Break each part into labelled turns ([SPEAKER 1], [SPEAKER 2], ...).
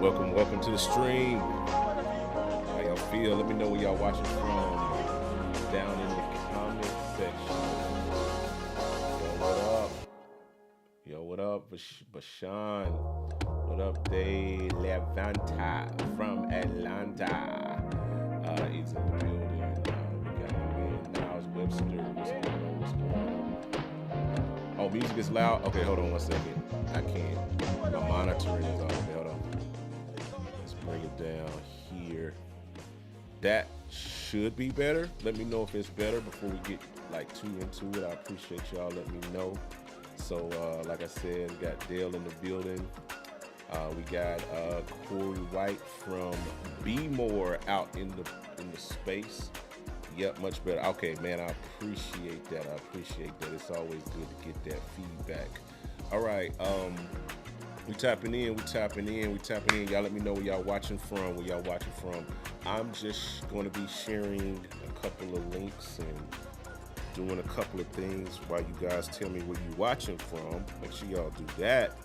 [SPEAKER 1] Welcome to the stream. How y'all feel? Let me know where y'all watching from down in the comment section. Yo, what up? Yo, what up, Bashan? What up, De Levanta from Atlanta? He's in the building. We got my man Niles Webster. What's going on? What's going on? Oh, music is loud. Okay, hold on one second. I can't. My monitoring is on. Okay, hold on. Let's bring it down here. That should be better. Let me know if it's better before we get like too into it. I appreciate y'all letting me know. So like I said, we got Dale in the building. We got Corey White from Be More out in the space. Yep, much better. Okay, man, I appreciate that. It's always good to get that feedback. All right, we tapping in. Y'all let me know where y'all watching from. I'm just going to be sharing a couple of links and doing a couple of things while you guys tell me where you watching from. Make sure y'all do that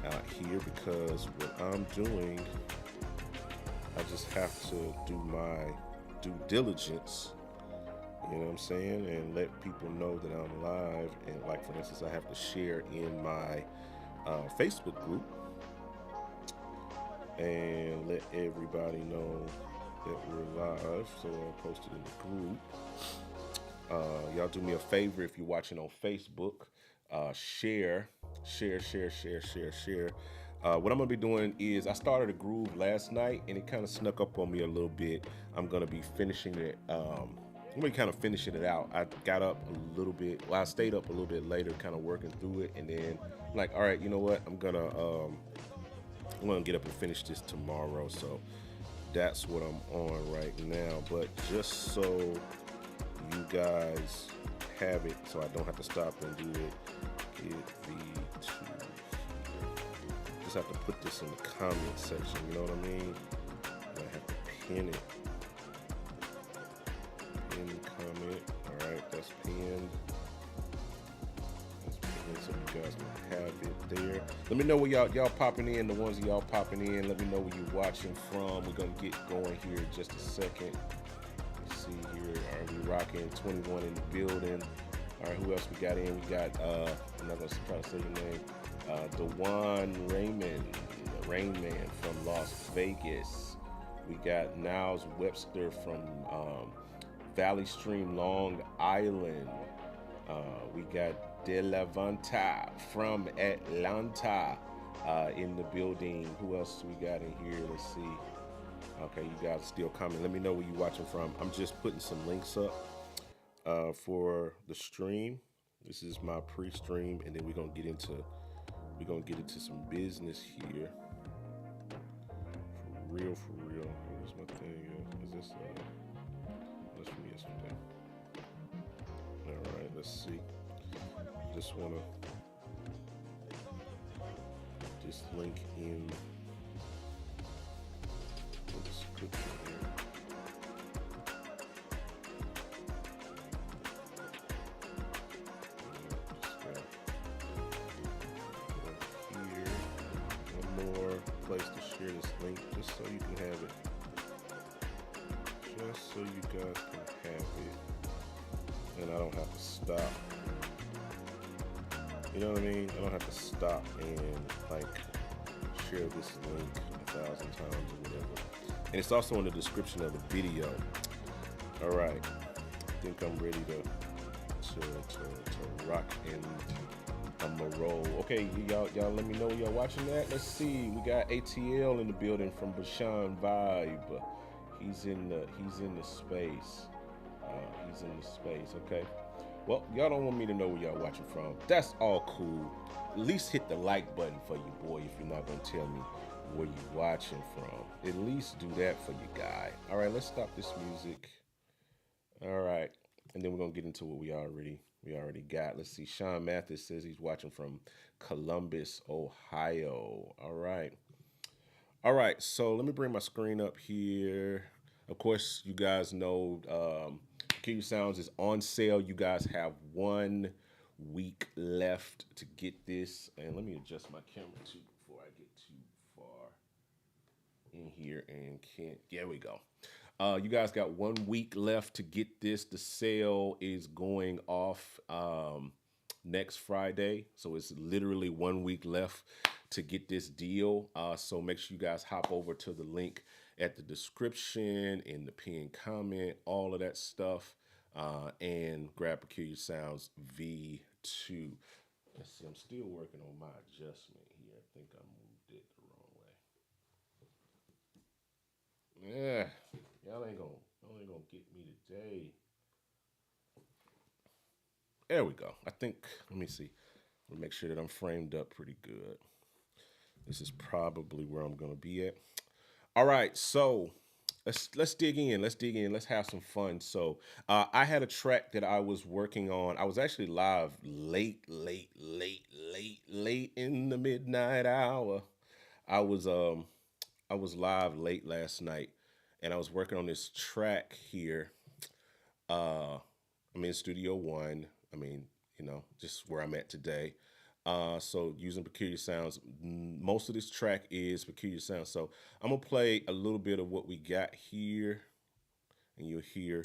[SPEAKER 1] out here, because what I'm doing, I just have to do my due diligence, you know what I'm saying, and let people know that I'm live. And like, for instance, I have to share in my Facebook group and let everybody know that we're live. So I'll post it in the group. Y'all do me a favor, if you're watching on Facebook, share. What I'm gonna be doing is, I started a groove last night and it kind of snuck up on me a little bit. I'm gonna be finishing it. I'm gonna be kind of finishing it out. I got up a little bit. Well, I stayed up a little bit later, kind of working through it, and then I'm like, all right, you know what? I'm gonna get up and finish this tomorrow. So that's what I'm on right now. But just so you guys have it, so I don't have to stop and do it, get the two here. Just have to put this in the comment section, you know what I mean? I have to pin it. Pin comment. Alright, that's pinned. That's pinned, so you guys can have it there. Let me know where y'all popping in, the ones y'all popping in. Let me know where you're watching from. We're gonna get going here in just a second. See here, all right, we rocking 21 in the building. All right, who else we got in? We got I'm not gonna try to say your name, Dewan Rainman from Las Vegas. We got Niles Webster from Valley Stream, Long Island. We got De Levanta from Atlanta in the building. Who else we got in here? Let's see. Okay, you guys still comment. Let me know where you're watching from. I'm just putting some links up for the stream. This is my pre-stream, and then we're gonna get into some business here. For real. Where's my thing? Is this that's from yesterday? All right, let's see. Just wanna just link in the description here. Place to share this link, just so you can have it. Just so you guys can have it. And I don't have to stop. You know what I mean? I don't have to stop and like share this link 1,000 times or whatever. And it's also in the description of the video. Alright. I think I'm ready to rock and I'm a roll. Okay, y'all let me know y'all watching that. Let's see. We got ATL in the building from Bashan Vibe. He's in the space. He's in the space. Okay. Well, y'all don't want me to know where y'all watching from. That's all cool. At least hit the like button for your boy if you're not gonna tell me where you watching from. At least do that for your guy. All right, let's stop this music. All right, and then we're gonna get into what we already got. Let's see. Sean Mathis says he's watching from Columbus, Ohio. All right. So let me bring my screen up here. Of course, you guys know Q Sounds is on sale. You guys have 1 week left to get this. And let me adjust my camera too before I get too far. in here and can't. There we go. You guys got 1 week left to get this. The sale is going off next Friday, so it's literally 1 week left to get this deal. So make sure you guys hop over to the link at the description, in the pinned comment, all of that stuff, and grab Peculiar Sounds V2. Let's see, I'm still working on my adjustment here. I think I moved it the wrong way. Yeah, y'all ain't gonna get me today. There we go. I think, let me see. Let me make sure that I'm framed up pretty good. This is probably where I'm gonna be at. All right, so let's dig in. Let's dig in. Let's have some fun. So I had a track that I was working on. I was actually live late in the midnight hour. I was live late last night, and I was working on this track here. I'm in Studio One. I mean, just where I'm at today. So using Peculiar Sounds, most of this track is Peculiar Sounds. So I'm gonna play a little bit of what we got here, and you'll hear.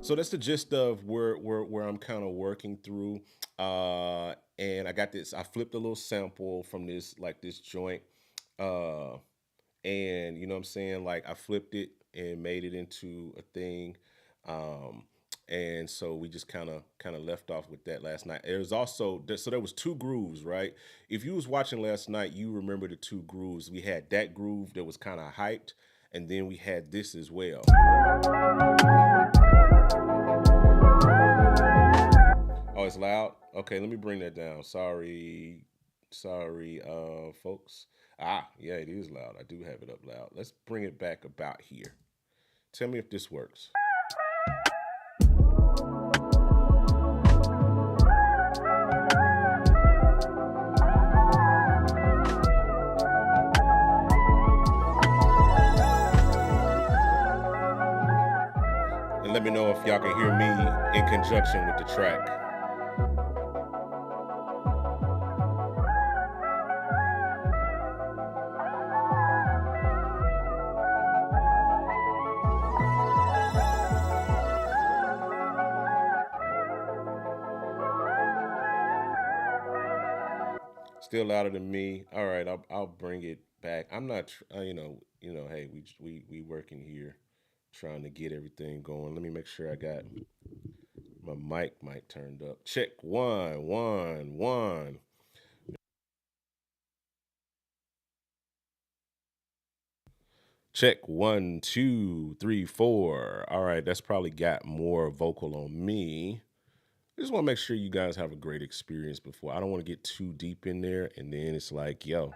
[SPEAKER 1] So that's the gist of where I'm kind of working through. And I got this, I flipped a little sample from this joint. And you know what I'm saying? Like, I flipped it and made it into a thing. And so we just kind of left off with that last night. There's also, so there was two grooves, right? If you was watching last night, you remember the two grooves. We had that groove that was kind of hyped, and then we had this as well. Oh, it's loud? Okay, let me bring that down. Sorry, folks. Yeah, it is loud. I do have it up loud. Let's bring it back about here. Tell me if this works. And let me know if y'all can hear me in conjunction with the track. Still louder than me. All right, I'll bring it back. I'm not, hey, we working here, trying to get everything going. Let me make sure I got my mic turned up. Check 1 1 1. Check 1 2 3 4. All right, that's probably got more vocal on me. I just want to make sure you guys have a great experience before. I don't want to get too deep in there, and then it's like, yo,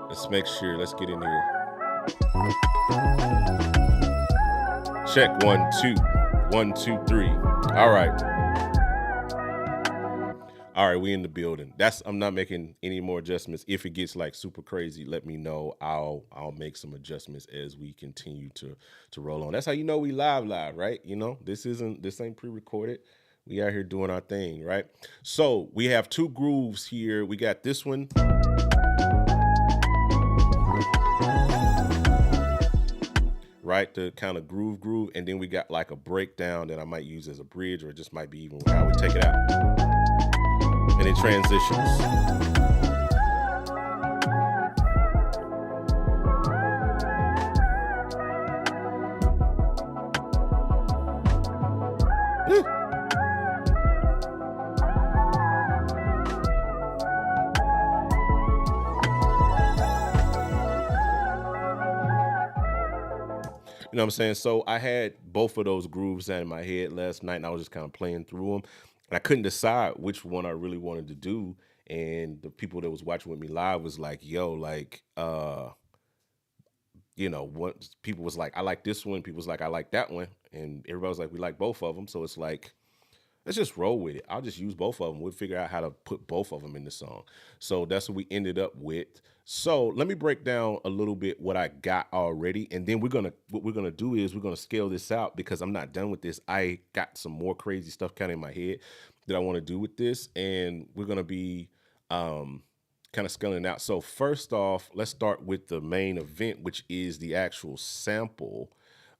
[SPEAKER 1] let's make sure. Let's get in here. Check 1 2 1 2 3. All right. All right, we in the building. I'm not making any more adjustments. If it gets like super crazy, let me know. I'll make some adjustments as we continue to roll on. That's how you know we live, right? This ain't pre-recorded. We out here doing our thing, right? So we have two grooves here. We got this one. Right, the kind of groove, and then we got like a breakdown that I might use as a bridge, or it just might be even how we take it out. And it transitions. You know what I'm saying? So I had both of those grooves in my head last night, and I was just kind of playing through them. And I couldn't decide which one I really wanted to do. And the people that was watching with me live was like, "Yo, like, what people was like, I like this one. People was like, I like that one, and everybody was like, we like both of them. So it's like, let's just roll with it. I'll just use both of them. We'll figure out how to put both of them in the song. So that's what we ended up with. So let me break down a little bit what I got already, and then what we're gonna do is we're gonna scale this out because I'm not done with this. I got some more crazy stuff kind of in my head that I want to do with this, and we're gonna be kind of scaling it out. So first off, let's start with the main event, which is the actual sample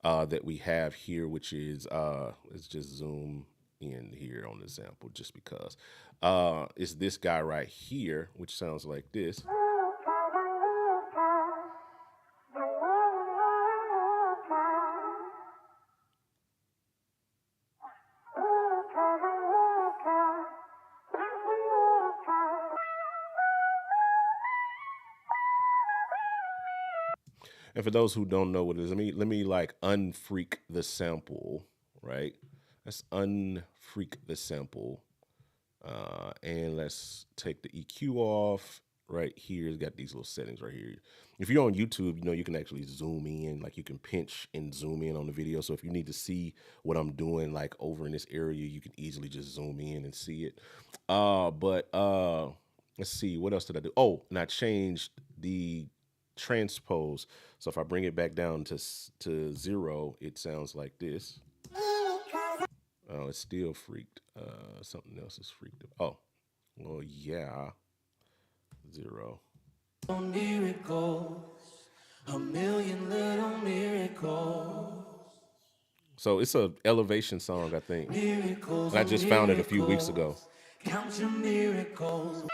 [SPEAKER 1] that we have here, which is let's just zoom in here on the sample just because it's this guy right here, which sounds like this. And for those who don't know what it is, let me like unfreak the sample, right? Let's unfreak the sample. And let's take the EQ off right here. It's got these little settings right here. If you're on YouTube, you can actually zoom in, like you can pinch and zoom in on the video. So if you need to see what I'm doing, like over in this area, you can easily just zoom in and see it. But let's see, what else did I do? Oh, and I changed the transpose. So if I bring it back down to 0, it sounds like this. Oh, it's still freaked. Something else is freaked. Oh, well, yeah. 0. Miracles, a million little miracles. So it's a elevation song, I think. Miracles, and I just found it a few weeks ago. Count your miracles.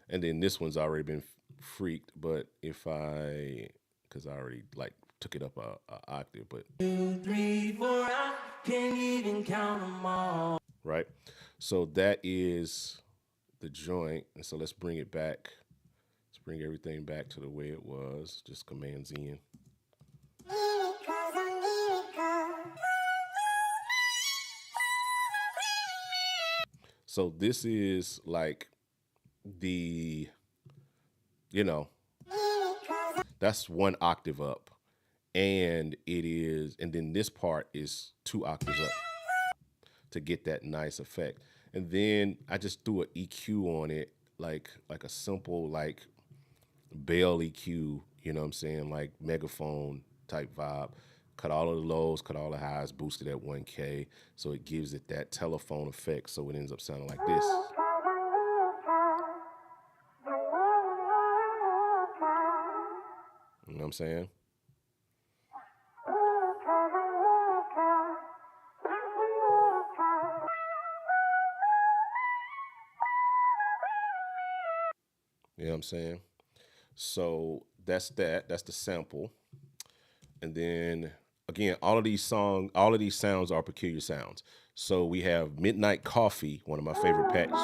[SPEAKER 1] And then this one's already been freaked, but because I already like took it up a octave, but 2, 3, 4, I can't even count them all. Right, so that is the joint, and so let's bring it back. Let's bring everything back to the way it was. Just Command Z in. So this is like the, that's 1 octave up. And then this part is 2 octaves up to get that nice effect. And then I just threw an EQ on it, like a simple like bell EQ, you know what I'm saying, like megaphone type vibe. Cut all of the lows, cut all the highs, boosted at 1K, so it gives it that telephone effect, so it ends up sounding like this. You know what I'm saying? You know what I'm saying? So that's that. That's the sample. And then again, all of these sounds are peculiar sounds. So we have Midnight Coffee, one of my favorite patches,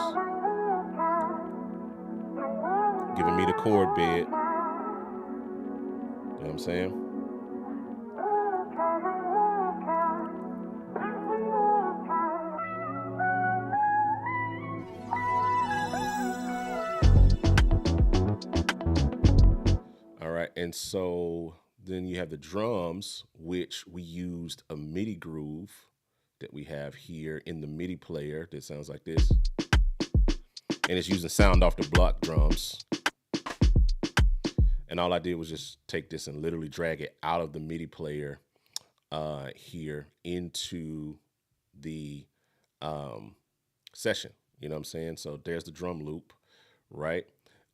[SPEAKER 1] giving me the chord bed. You know what I'm saying? All right, and so then you have the drums, which we used a MIDI groove that we have here in the MIDI player that sounds like this. And it's using sound off the block drums. And all I did was just take this and literally drag it out of the MIDI player here into the session. You know what I'm saying? So there's the drum loop, right?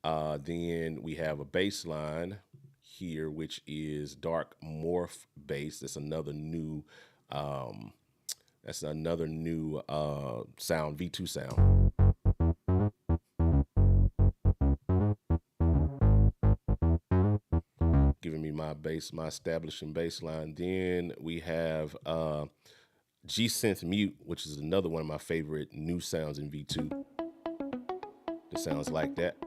[SPEAKER 1] Then we have a bass line here, which is dark morph bass. That's another new sound, V2 sound. Giving me my establishing bass line. Then we have G-Synth Mute, which is another one of my favorite new sounds in V2. It sounds like that.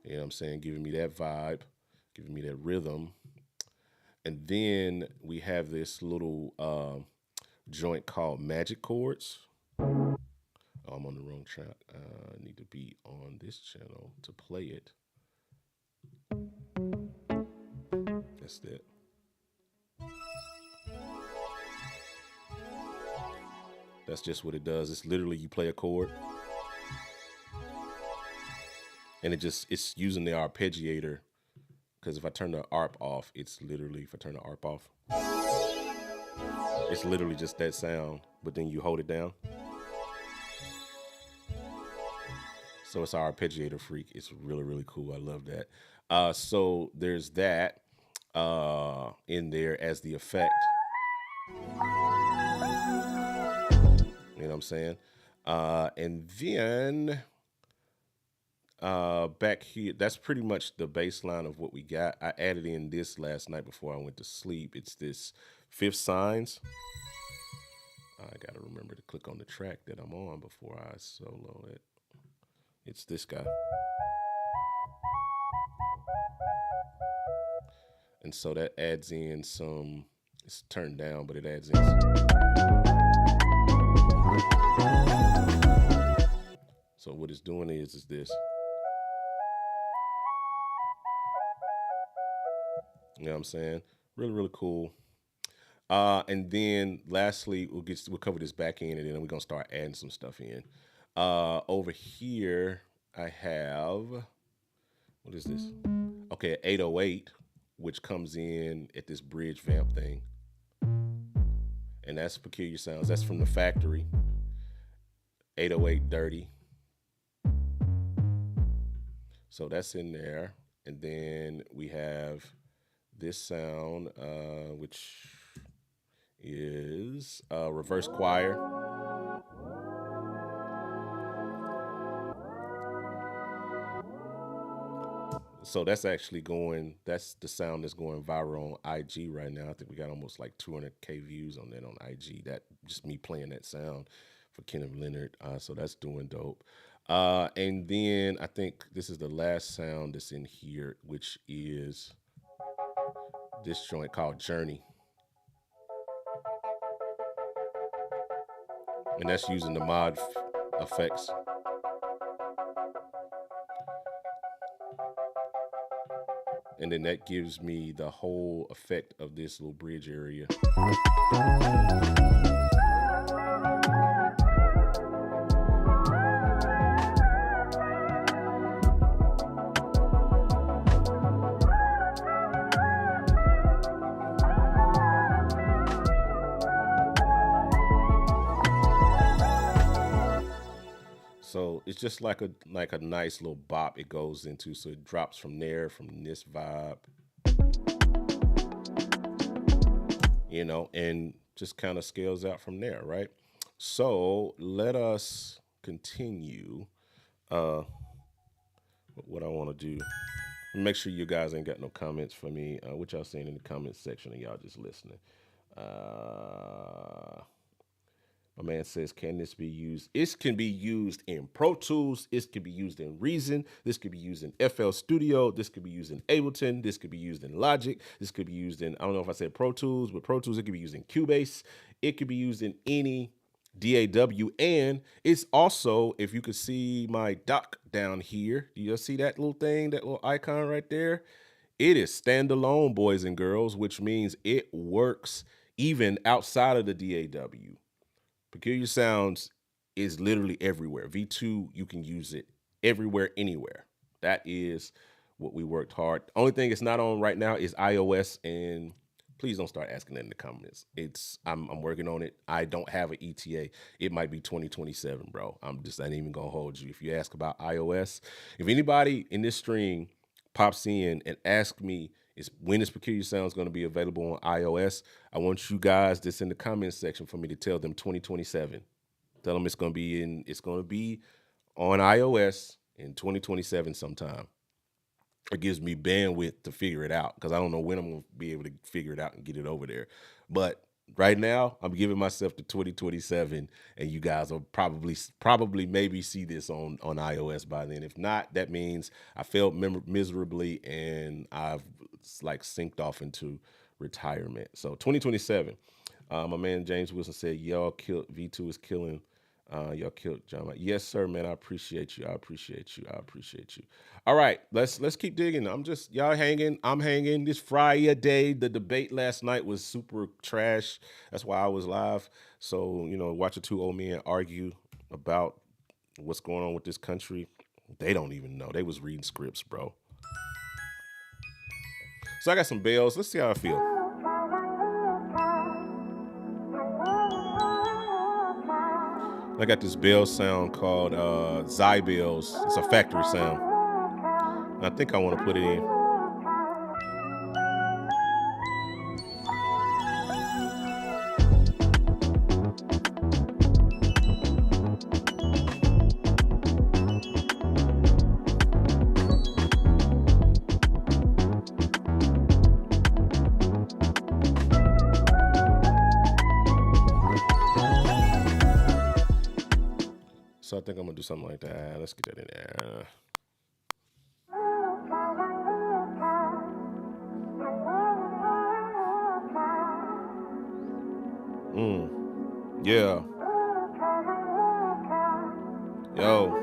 [SPEAKER 1] You know what I'm saying? Giving me that vibe, giving me that rhythm. And then we have this little joint called Magic Chords. Oh, I'm on the wrong track. I need to be on this channel to play it. That's it. That's just what it does. It's literally you play a chord, and it's using the arpeggiator. Because if I turn the ARP off, it's literally, if I turn the ARP off, it's literally just that sound, but then you hold it down. So it's our arpeggiator freak. It's really, really cool. I love that. So there's that in there as the effect. You know what I'm saying? And then back here, that's pretty much the baseline of what we got. I added in this last night before I went to sleep. It's this Fifth Signs. I got to remember to click on the track that I'm on before I solo it. It's this guy. And so that adds in some, it's turned down, but it adds in some. So what it's doing is this. You know what I'm saying? Really, really cool. And then lastly, we'll cover this back end, and then we're gonna start adding some stuff in. Over here, I have, what is this? Okay, 808, which comes in at this bridge vamp thing. And that's Peculiar Sounds. That's from the factory. 808 Dirty. So that's in there. And then we have this sound, which is reverse choir. So that's actually that's the sound that's going viral on IG right now. I think we got almost like 200K views on that on IG. That just me playing that sound for Kenneth Leonard. So that's doing dope. And then I think this is the last sound that's in here, which is this joint called Journey. And that's using the mod effects. And then that gives me the whole effect of this little bridge area. So it's just like a nice little bop it goes into. So it drops from there, from this vibe, you know, and just kind of scales out from there, right? So let us continue. What I want to do, make sure you guys ain't got no comments for me. What y'all saying in the comments section, and y'all just listening. My man says, can this be used? It can be used in Pro Tools. It can be used in Reason. This could be used in FL Studio. This could be used in Ableton. This could be used in Logic. This could be used in, I don't know if I said Pro Tools, but Pro Tools, it could be used in Cubase. It could be used in any DAW. And it's also, if you could see my dock down here, do you see that little thing, that little icon right there? It is standalone, boys and girls, which means it works even outside of the DAW. Peculiar Sounds is literally everywhere. V2, you can use it everywhere, anywhere. That is what we worked hard. The only thing it's not on right now is iOS, and please don't start asking that in the comments. I'm working on it. I don't have an ETA. It might be 2027, bro. I ain't even gonna hold you. If you ask about iOS, if anybody in this stream pops in and asks me when is Peculiar Sounds going to be available on iOS, I want you guys that's in the comments section for me to tell them 2027. Tell them it's going to be on iOS in 2027 sometime. It gives me bandwidth to figure it out, because I don't know when I'm going to be able to figure it out and get it over there. But right now, I'm giving myself to 2027, and you guys will probably maybe see this on iOS by then. If not, that means I failed miserably, and I've like synced off into retirement. So 2027. My man James Wilson said, "Y'all killed V2 is killing. Y'all killed John. Yes, sir, man. I appreciate you. I appreciate you. I appreciate you. All right, let's keep digging. I'm just y'all hanging. I'm hanging. This Friday, the debate last night was super trash. That's why I was live. So watching two old men argue about what's going on with this country. They don't even know. They was reading scripts, bro. So I got some bells. Let's see how I feel. I got this bell sound called Zy Bells. It's a factory sound. I think I want to put it in. So I think I'm gonna do something like that. Let's get that in there. Yeah. Yo.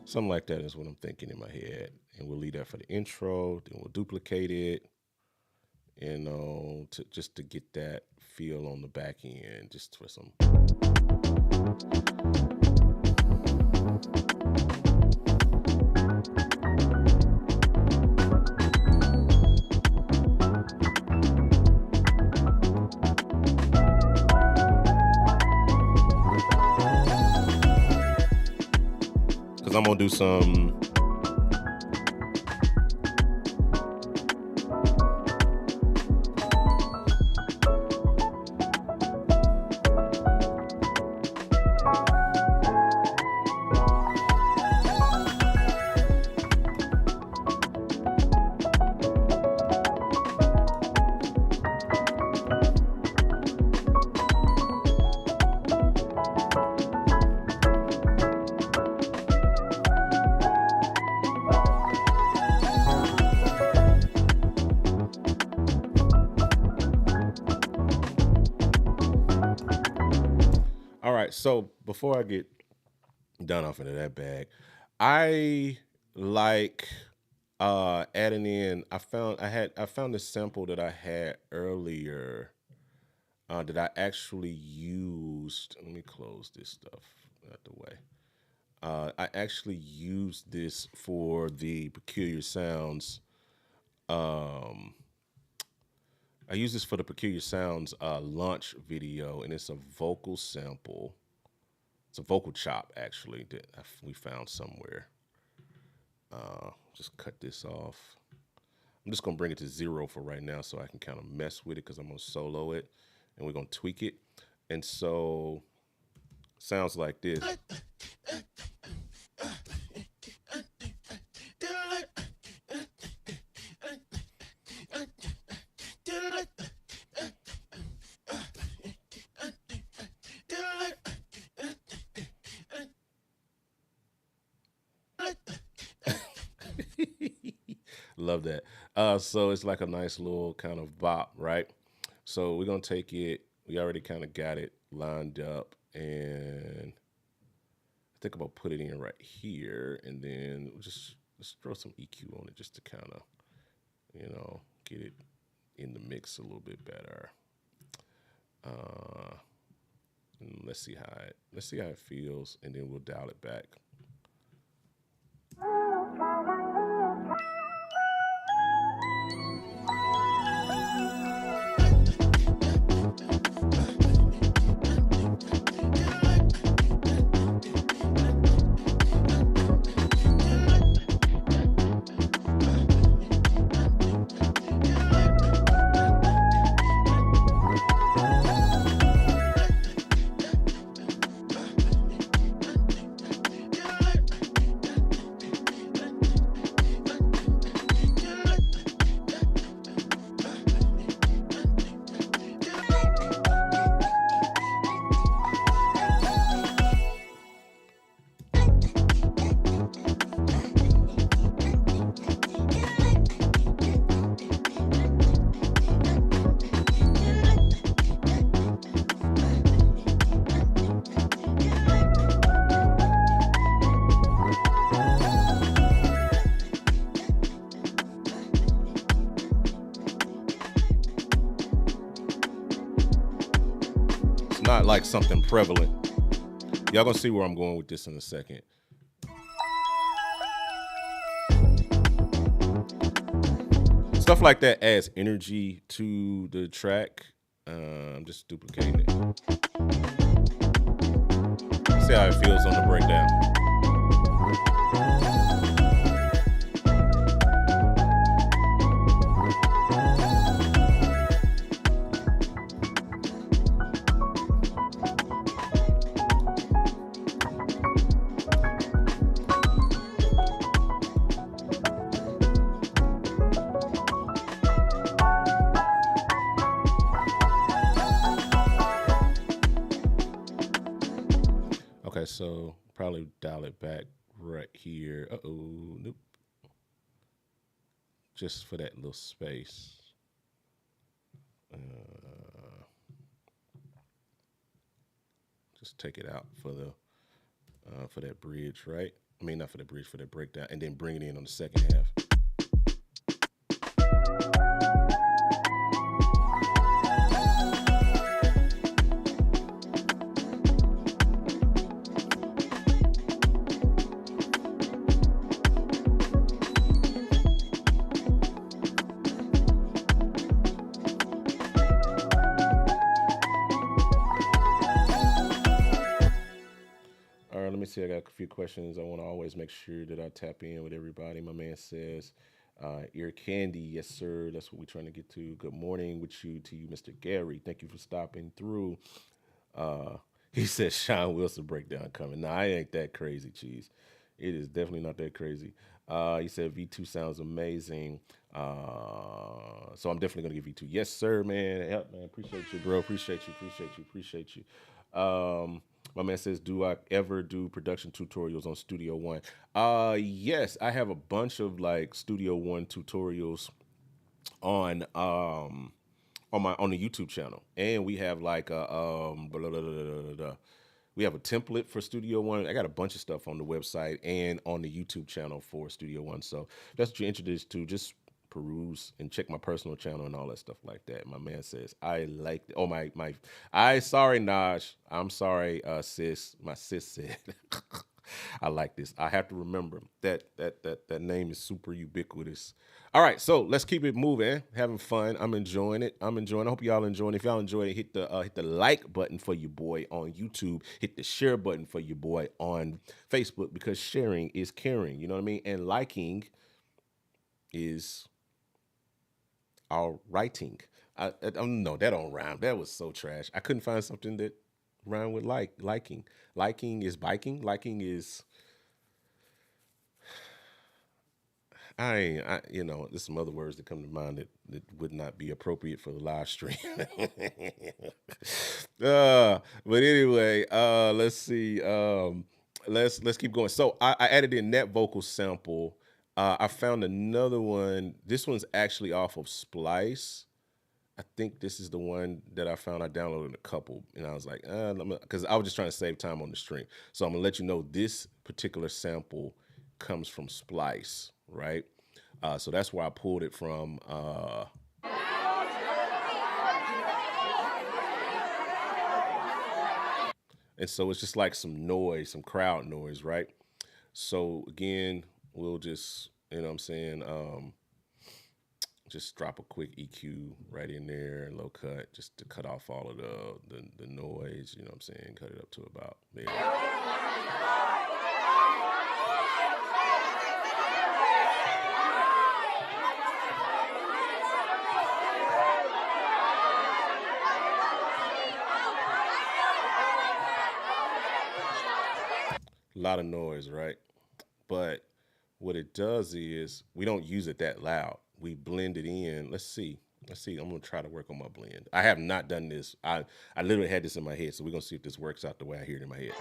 [SPEAKER 1] Something like that is what I'm thinking in my head. And we'll leave that for the intro. Then we'll duplicate it, just to get that feel on the back end, just for some. Because I'm going to do some. All right, so before I get done off into that bag, I like adding in. I found this sample that I had earlier that I actually used. Let me close this stuff out the way. I actually used this for the Peculiar Sounds. I use this for the Peculiar Sounds launch video, and it's a vocal sample. It's a vocal chop, actually, that we found somewhere. Just cut this off. I'm just going to bring it to 0 for right now so I can kind of mess with it, because I'm going to solo it, and we're going to tweak it. And so, sounds like this. Love that. So it's like a nice little kind of bop, right? So we're going to take it. We already kind of got it lined up. And I think I'm going to put it in right here. And then just throw some EQ on it just to kind of, get it in the mix a little bit better. And let's see how it feels. And then we'll dial it back. not like something prevalent. Y'all gonna see where I'm going with this in a second. Stuff like that adds energy to the track. I'm just duplicating it. See how it feels on the breakdown. Okay, so probably dial it back right here. Uh-oh, nope. Just for that little space. Just take it out for that bridge, right? I mean, not for the bridge, for that breakdown, and then bring it in on the second half. All right, let me see. I got a few questions. I want to always make sure that I tap in with everybody. My man says, ear candy. Yes, sir. That's what we're trying to get to. Good morning to you, Mr. Gary. Thank you for stopping through. Uh, he says Sean Wilson breakdown coming. Nah, I ain't that crazy, cheese. It is definitely not that crazy. He said V2 sounds amazing. So I'm definitely gonna give V2. Yes, sir, man. Yep, man. Appreciate you, bro. Appreciate you. My man says, do I ever do production tutorials on Studio One? Yes, I have a bunch of like Studio One tutorials on on the YouTube channel, and we have like a blah, blah, blah, blah, blah. We have a template for Studio One. I got a bunch of stuff on the website and on the YouTube channel for Studio One. So if that's what you're introduced to, just peruse and check my personal channel and all that stuff like that. My man says, I like oh I sorry, Naj. I'm sorry, sis. My sis said I like this. I have to remember that name is super ubiquitous. All right, so let's keep it moving. Having fun. I'm enjoying it. I hope y'all enjoying it. If y'all enjoy it, hit the like button for your boy on YouTube. Hit the share button for your boy on Facebook, because sharing is caring. You know what I mean? And liking is our writing. I don't know. That don't rhyme. That was so trash. I couldn't find something that rhymed with liking. Liking is biking. Liking is there's some other words that come to mind that would not be appropriate for the live stream. But anyway, let's see. Let's keep going. So I added in that vocal sample. I found another one. This one's actually off of Splice. I think this is the one that I found. I downloaded a couple, and I was like, because I was just trying to save time on the stream. So I'm gonna let you know this particular sample comes from Splice, right? So that's where I pulled it from. And so it's just like some noise, some crowd noise, right? So again, we'll just, you know what I'm saying, just drop a quick EQ right in there, low cut, just to cut off all of the noise, you know what I'm saying, cut it up to about there. A lot of noise, right? But what it does is we don't use it that loud. We blend it in. Let's see. I'm gonna try to work on my blend. I have not done this. I literally had this in my head, so we're gonna see if this works out the way I hear it in my head.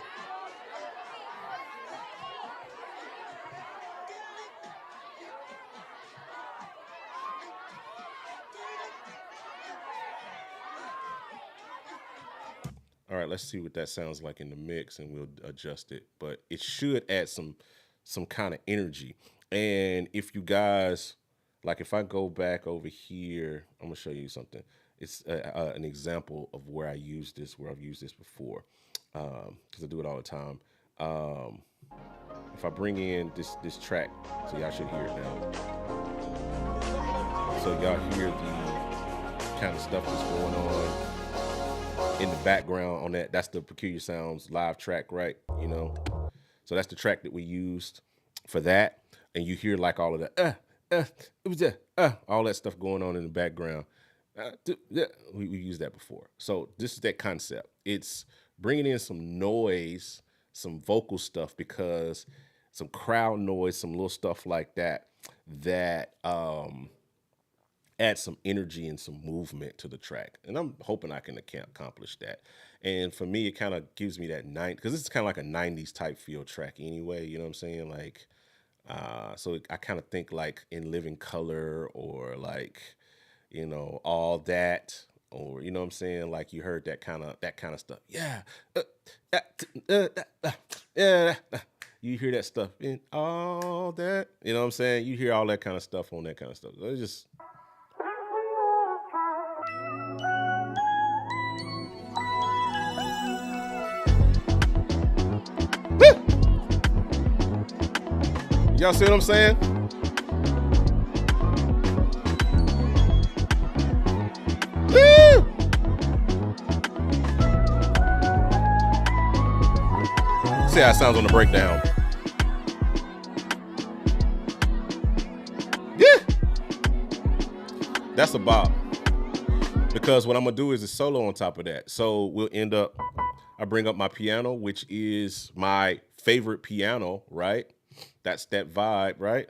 [SPEAKER 1] All right, let's see what that sounds like in the mix, and we'll adjust it. But it should add some kind of energy. And if you guys like, if I go back over here, I'm gonna show you something. it's an example of where I've used this before, because I do it all the time. Um, if I bring in this track, so y'all should hear it now. So y'all hear the kind of stuff that's going on in the background on that. That's the Peculiar Sounds live track, right? You know, so that's the track that we used for that, and you hear like all of the it was all that stuff going on in the background. We used that before. So this is that concept. It's bringing in some noise, some vocal stuff, because some crowd noise, some little stuff like that, that add some energy and some movement to the track. And I'm hoping I can accomplish that. And for me, it kind of gives me that because this is kind of like a 90s type feel track anyway, you know what I'm saying? Like, so I kind of think like In Living Color, or like, you know, All That, or, you know what I'm saying? Like, you heard that kind of stuff. Yeah. Yeah. You hear that stuff in All That, you know what I'm saying? You hear all that kind of stuff on that kind of stuff. So it's just, y'all see what I'm saying? Woo! See how it sounds on the breakdown. Yeah. That's a bop. Because what I'm going to do is a solo on top of that. So we'll end up, I bring up my piano, which is my favorite piano, right? That's that vibe, right?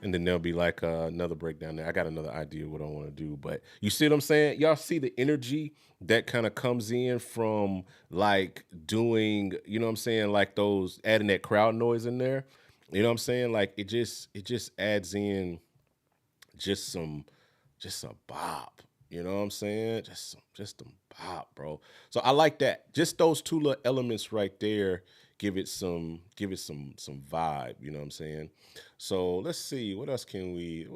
[SPEAKER 1] And then there'll be like another breakdown there. I got another idea of what I want to do, but you see what I'm saying? Y'all see the energy that kind of comes in from like doing, you know what I'm saying? Like those, adding that crowd noise in there. You know what I'm saying? Like it just adds in just a bop. You know what I'm saying? Just a bop, bro. So I like that. Just those two little elements right there give it some vibe. You know what I'm saying? So let's see, what else can we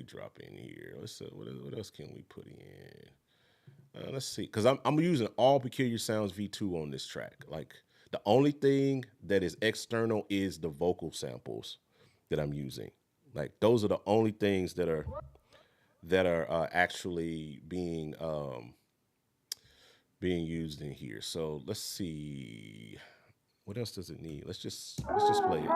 [SPEAKER 1] drop in here? What else can we put in? Let's see, because I'm using all Peculiar Sounds V2 on this track. Like the only thing that is external is the vocal samples that I'm using. Like those are the only things that are actually being used in here. So let's see, what else does it need? Let's just play it.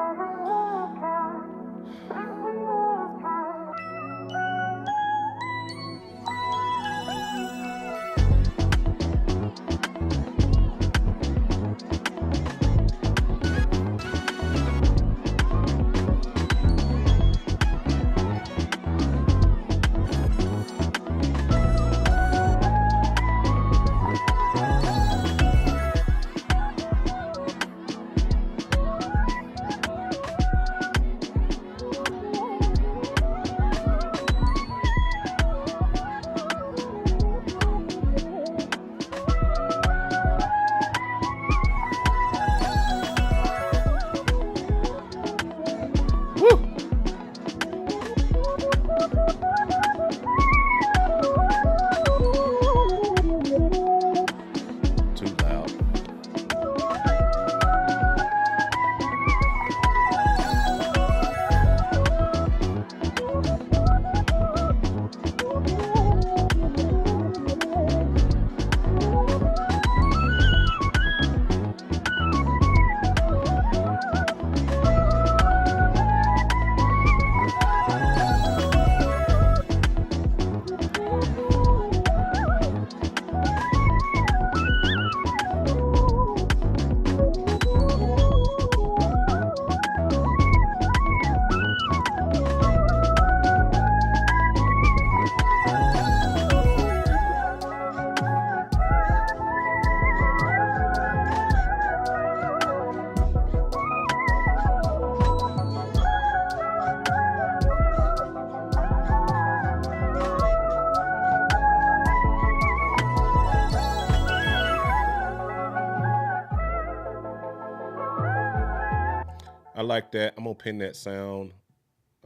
[SPEAKER 1] I like that. I'm gonna pin that sound.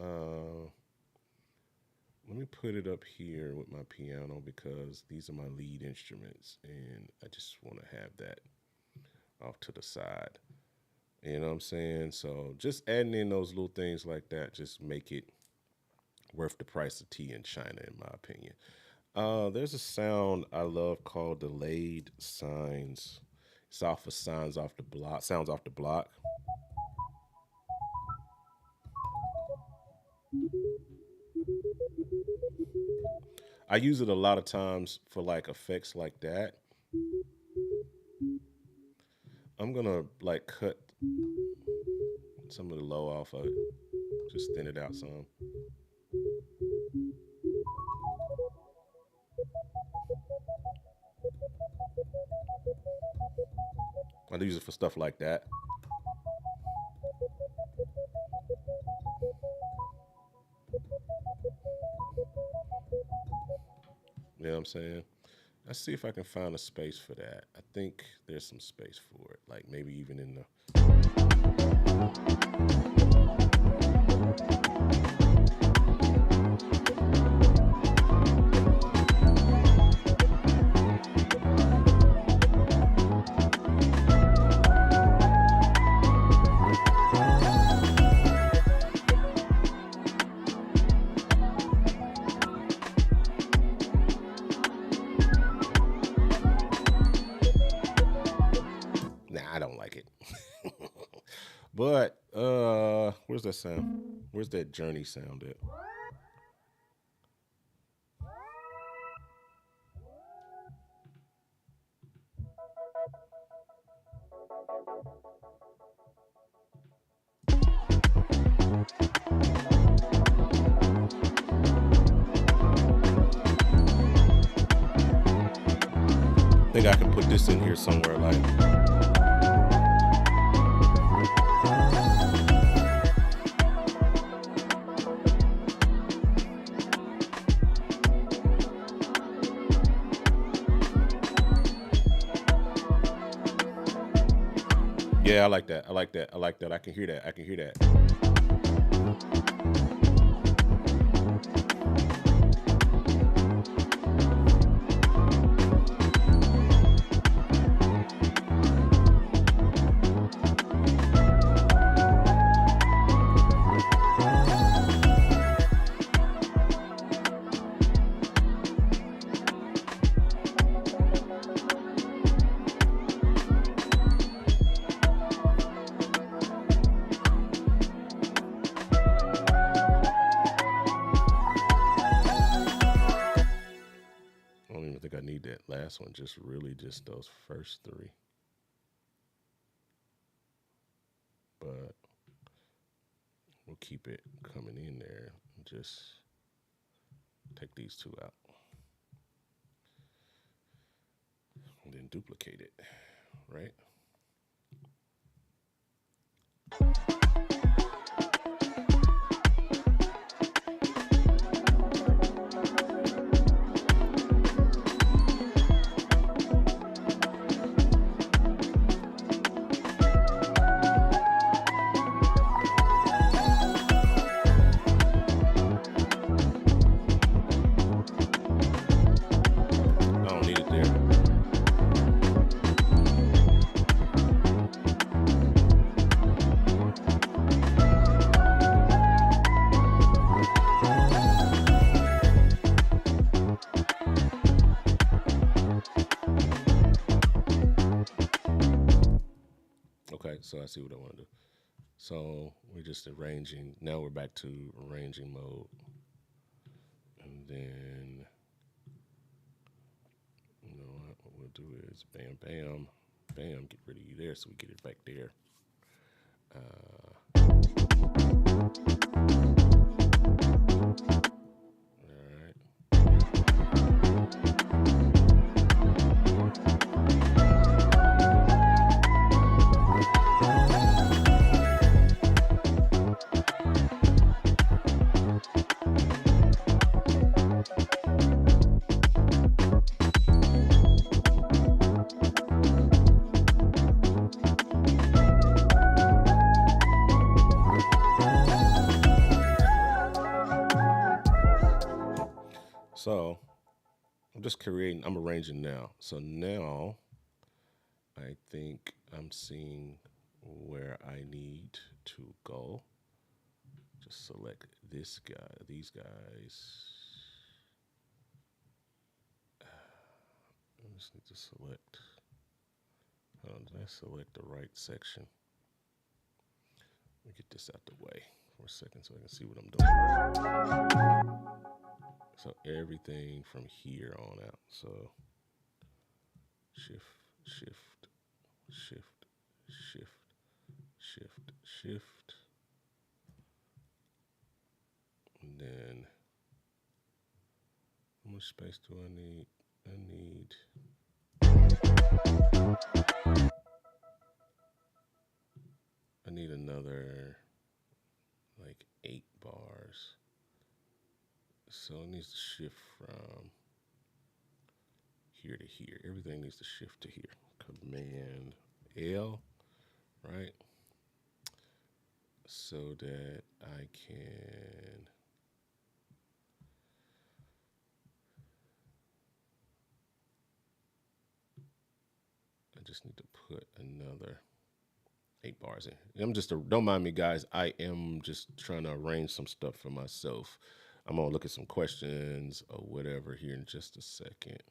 [SPEAKER 1] Uh, Let me put it up here with my piano because these are my lead instruments, and I just want to have that off to the side. You know what I'm saying? So just adding in those little things like that just make it worth the price of tea in China, in my opinion. There's a sound I love called delayed signs. It's off of signs off the block. Sounds off the block. I use it a lot of times for like effects like that. I'm gonna like cut some of the low off of it, just thin it out some. I use it for stuff like that. You know what I'm saying? Let's see if I can find a space for that. I think there's some space for it, like maybe even in the. Nah, I don't like it. But where's that sound? Where's that journey sound at? I think I can put this in here somewhere like. Yeah, I like that. I like that. I like that. I can hear that. I can hear that. I don't even think I need that last one, just really just those first three. But we'll keep it coming in there and just take these two out. And then duplicate it, right? I don't need it there. Okay, so I see what I want to do. So we're just arranging. Now we're back to arranging mode. And then, you know what we'll do is bam, bam, bam, get rid of you there so we get it back there. All right. just creating, I'm arranging now. So now I think I'm seeing where I need to go. Just select this guy, these guys. I just need to select. Did I select the right section? Let me get this out the way for a second so I can see what I'm doing. So everything from here on out. So shift, shift, shift, shift, shift, shift. And then how much space do I need? I need another like 8 bars. So it needs to shift from here to here. Everything needs to shift to here. Command L, right? So that I can I just need to put another 8 bars in. Don't mind me, guys. I am just trying to arrange some stuff for myself. I'm gonna look at some questions or whatever here in just a second.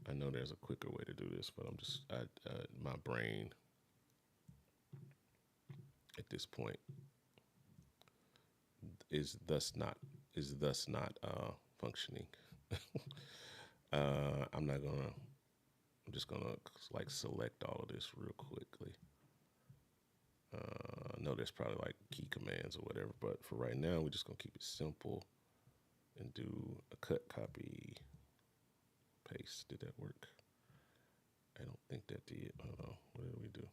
[SPEAKER 1] I know there's a quicker way to do this, but my brain at this point is thus not functioning. I'm just gonna like select all of this real quickly. I know there's probably like key commands or whatever, but for right now, we're just gonna keep it simple and do a cut, copy, paste. Did that work? I don't think that did. What did we do?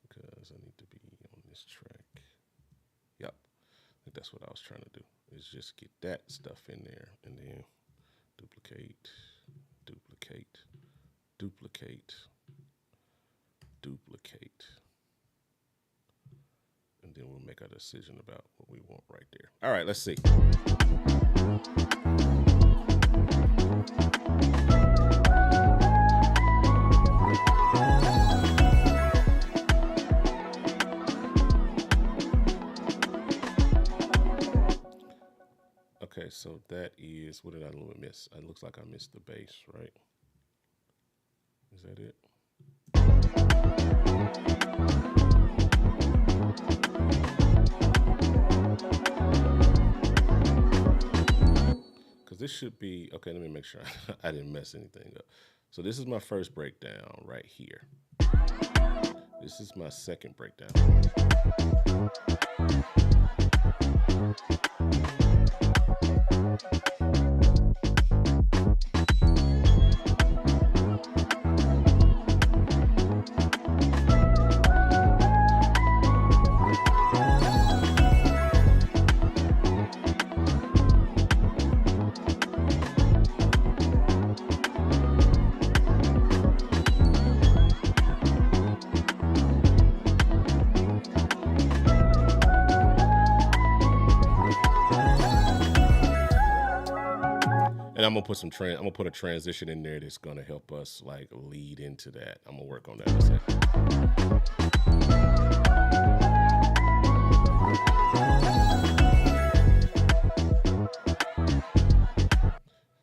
[SPEAKER 1] Because I need to be on this track. Yep, I think that's what I was trying to do, is just get that stuff in there and then duplicate, duplicate, duplicate, duplicate. And then we'll make our decision about what we want right there. All right, let's see. Okay, so that is, what did I miss? It looks like I missed the bass, right? Is that it? Because this should be, okay, let me make sure I didn't mess anything up. So this is my first breakdown right here. This is my second breakdown. And I'm gonna put a transition in there that's gonna help us like lead into that. I'm gonna work on that in a second.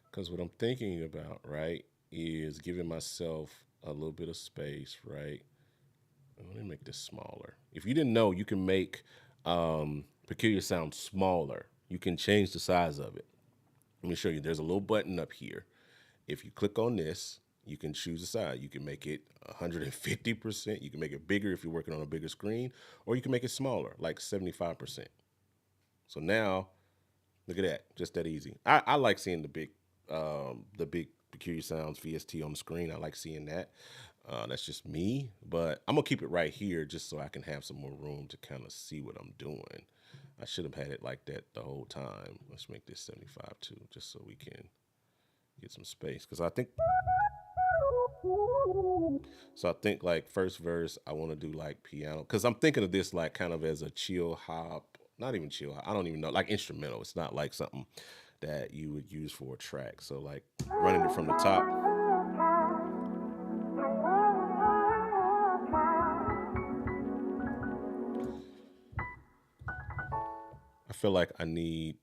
[SPEAKER 1] Because what I'm thinking about, right, is giving myself a little bit of space, right? Let me make this smaller. If you didn't know, you can make peculiar sound smaller. You can change the size of it. Let me show you. There's a little button up here. If you click on this, you can choose a size. You can make it 150%. You can make it bigger if you're working on a bigger screen, or you can make it smaller, like 75%. So now, look at that. Just that easy. I like seeing the big Peculiar Sounds VST on the screen. I like seeing that. That's just me, but I'm gonna keep it right here just so I can have some more room to kind of see what I'm doing. I should have had it like that the whole time. Let's make this 75 too, just so we can get some space. Because I think like first verse, I want to do like piano. Because I'm thinking of this like kind of as a chill hop, not even chill hop. I don't even know, like instrumental. It's not like something that you would use for a track. So like running it from the top. I feel like I need,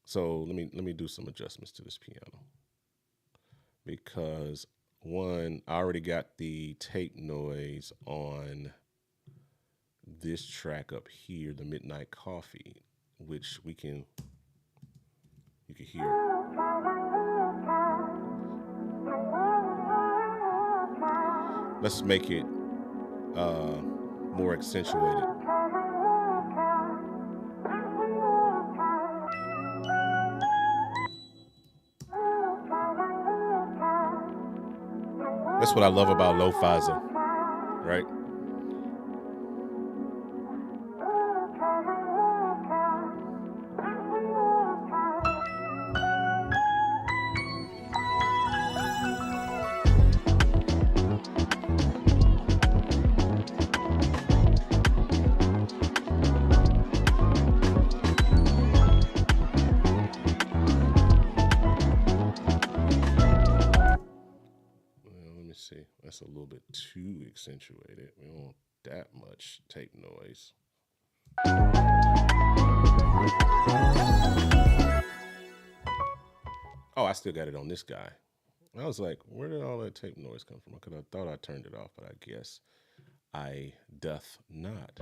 [SPEAKER 1] so let me do some adjustments to this piano, because one, I already got the tape noise on this track up here, the Midnight Coffee, which you can hear. Let's make it more accentuated. That's what I love about lo-fizer, right? Let me see. That's a little bit too accentuated. We don't want that much tape noise. Oh, I still got it on this guy. I was like, where did all that tape noise come from? I could have thought I turned it off, but I guess I doth not.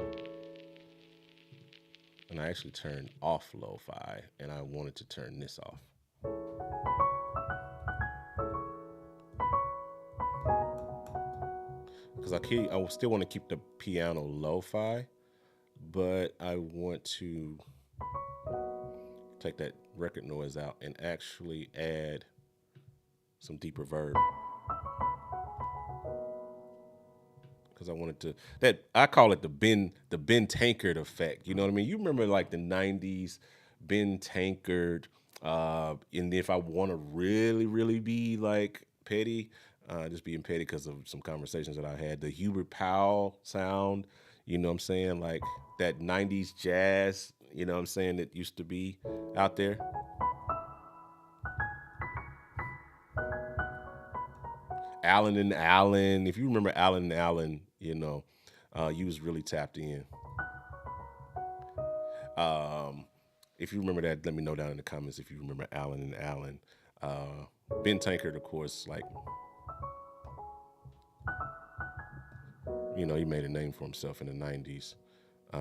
[SPEAKER 1] And I actually turned off lo-fi, and I wanted to turn this off. Because I still want to keep the piano lo-fi, but I want to take that record noise out and actually add some deep reverb. Because I wanted to, that I call it the Ben Tankard effect. You know what I mean? You remember like the '90s Ben Tankard, and if I want to really be like petty, just being petty because of some conversations that I had, the Hubert Powell sound. You know what I'm saying? Like that '90s jazz. You know what I'm saying? That used to be out there. Allen and Allen. If you remember Allen and Allen, you was really tapped in. Um, if you remember that, let me know down in the comments if you remember Allen and Allen. Ben Tankard, of course, like, he made a name for himself in the '90s.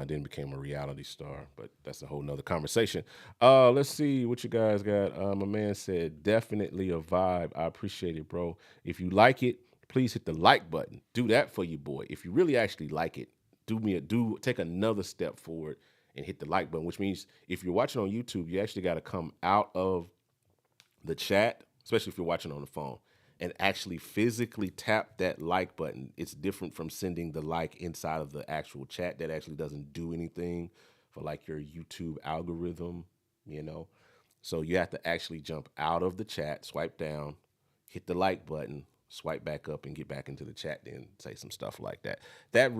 [SPEAKER 1] Then became a reality star, but that's a whole nother conversation. Let's see what you guys got. My man said, definitely a vibe. I appreciate it, bro. If you like it, please hit the like button. Do that for you, boy. If you really actually like it, take another step forward and hit the like button, which means if you're watching on YouTube, you actually got to come out of the chat, especially if you're watching on the phone, and actually physically tap that like button. It's different from sending the like inside of the actual chat. That actually doesn't do anything for like your YouTube algorithm, So you have to actually jump out of the chat, swipe down, hit the like button, swipe back up and get back into the chat, then say some stuff like that. That,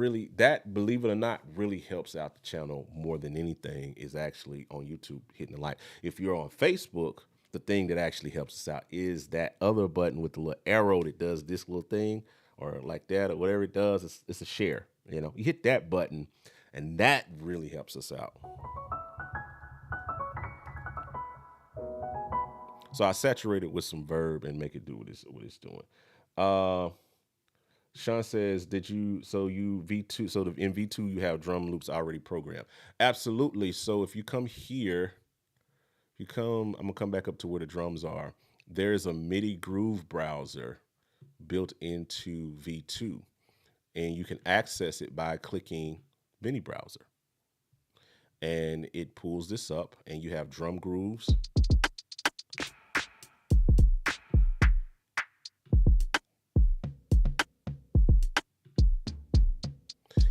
[SPEAKER 1] believe it or not, really helps out the channel more than anything is actually on YouTube hitting the like. If you're on Facebook, the thing that actually helps us out is that other button with the little arrow that does this little thing or like that or whatever it does. It's a share. You hit that button and that really helps us out. So I saturate it with some verb and make it do what it's doing. Sean says, you V2, in V2 you have drum loops already programmed? Absolutely. So if you come here, I'm gonna come back up to where the drums are. There's a MIDI groove browser built into V2, and you can access it by clicking MIDI browser. And it pulls this up, and you have drum grooves.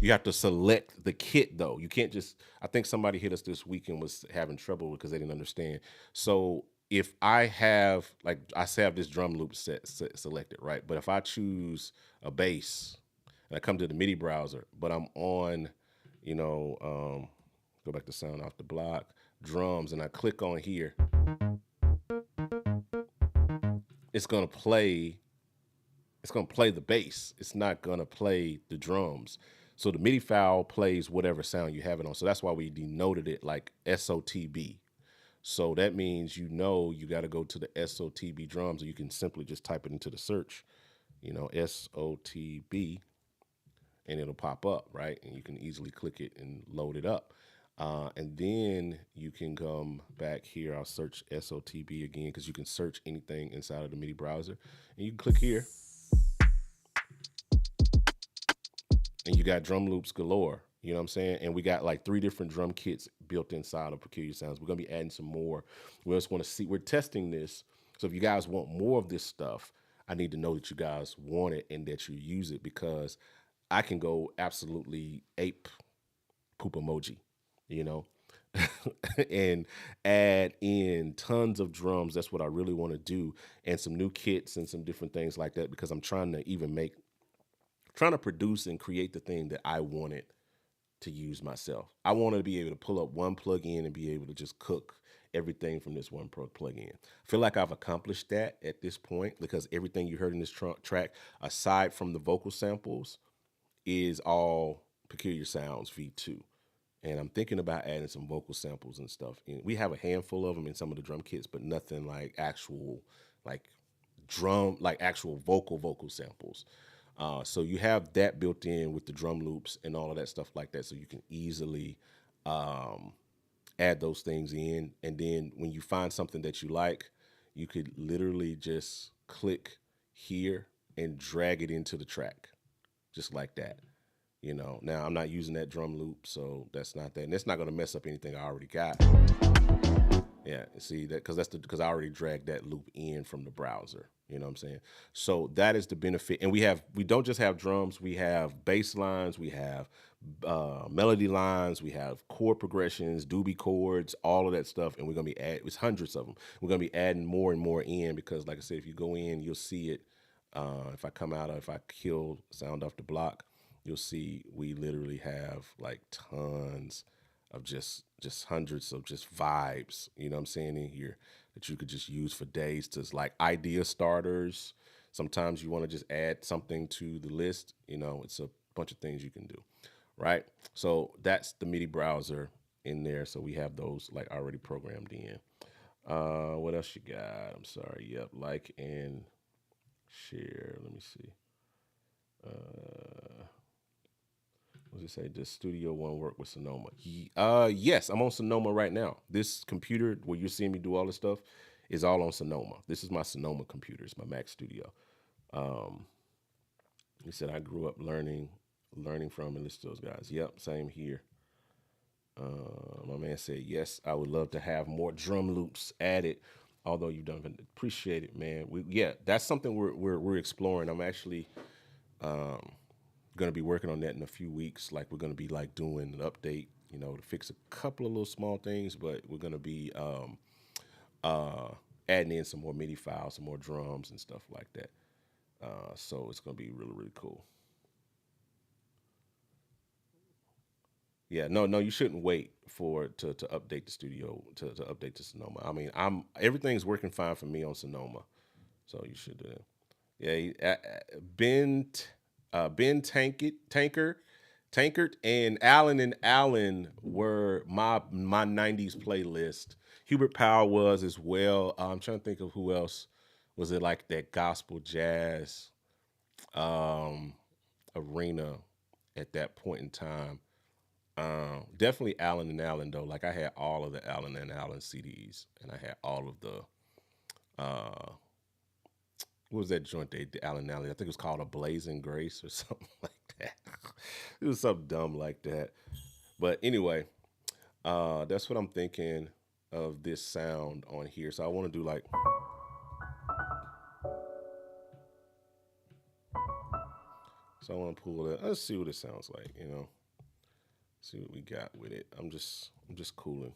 [SPEAKER 1] You have to select the kit though. You can't just, I think somebody hit us this week and was having trouble because they didn't understand. So if I have, I have this drum loop selected, right? But if I choose a bass and I come to the MIDI browser, but I'm on, go back to sound off the block. drums and I click on here, it's gonna play. It's gonna play the bass. It's not gonna play the drums. So the MIDI file plays whatever sound you have it on. So that's why we denoted it like SOTB. So that means you got to go to the SOTB drums, or you can simply just type it into the search, SOTB, and it'll pop up, right? And you can easily click it and load it up. And then you can come back here. I'll search SOTB again because you can search anything inside of the MIDI browser. And you can click here, and you got drum loops galore. You know what I'm saying? And we got like 3 different drum kits built inside of Peculiar Sounds. We're going to be adding some more. We just want to see, we're testing this. So if you guys want more of this stuff, I need to know that you guys want it and that you use it, because I can go absolutely ape poop emoji, you know, and add in tons of drums. That's what I really want to do. And some new kits and some different things like that, because I'm trying to produce and create the thing that I wanted to use myself. I want to be able to pull up one plug-in and be able to just cook everything from this one plug-in. I feel like I've accomplished that at this point, because everything you heard in this track, aside from the vocal samples, is all Peculiar Sounds V2. And I'm thinking about adding some vocal samples and stuff. And we have a handful of them in some of the drum kits, but nothing like actual, actual vocal samples. So you have that built in with the drum loops and all of that stuff like that, so you can easily add those things in. And then when you find something that you like, you could literally just click here and drag it into the track, just like that. Now I'm not using that drum loop, so that's not that, and it's not going to mess up anything I already got. Yeah, see that, because I already dragged that loop in from the browser. You know what I'm saying? So that is the benefit. And we don't just have drums, we have bass lines, we have melody lines, we have chord progressions, doobie chords, all of that stuff. And we're gonna be it's hundreds of them. We're gonna be adding more and more in, because like I said, if you go in, you'll see it. If I kill sound off the block, you'll see we literally have like tons of just hundreds of just vibes, you know what I'm saying, in here that you could just use for days, to like idea starters. Sometimes you want to just add something to the list, it's a bunch of things you can do, right? So that's the MIDI browser in there. So we have those like already programmed in. What else you got? I'm sorry. Yep. Like and share. Let me see. What does it say? Does Studio One work with Sonoma? Yes, I'm on Sonoma right now. This computer where you're seeing me do all this stuff is all on Sonoma. This is my Sonoma computer. It's my Mac Studio. He said I grew up learning from and listen to those guys. Yep, same here. My man said yes, I would love to have more drum loops added. Although you don't appreciate it, man. That's something we're exploring. I'm actually going to be working on that in a few weeks. Like, we're going to be like doing an update, to fix a couple of little small things, but we're going to be adding in some more MIDI files, some more drums and stuff like that. So it's going to be really, really cool. Yeah, no, you shouldn't wait to update the studio, to update to Sonoma. I mean, everything's working fine for me on Sonoma, so you should. Yeah, Ben Tankard, and Allen were my '90s playlist. Hubert Powell was as well. I'm trying to think of who else was it, like that gospel jazz arena at that point in time. Definitely Allen and Allen though. Like, I had all of the Allen and Allen CDs, and I had all of the what was that joint they did, Allen and Allen? I think it was called A Blazing Grace or something like that. It was something dumb like that. But anyway, that's what I'm thinking of this sound on here. So I want to do like. So I want to pull that. Let's see what it sounds like. See what we got with it. I'm just cooling.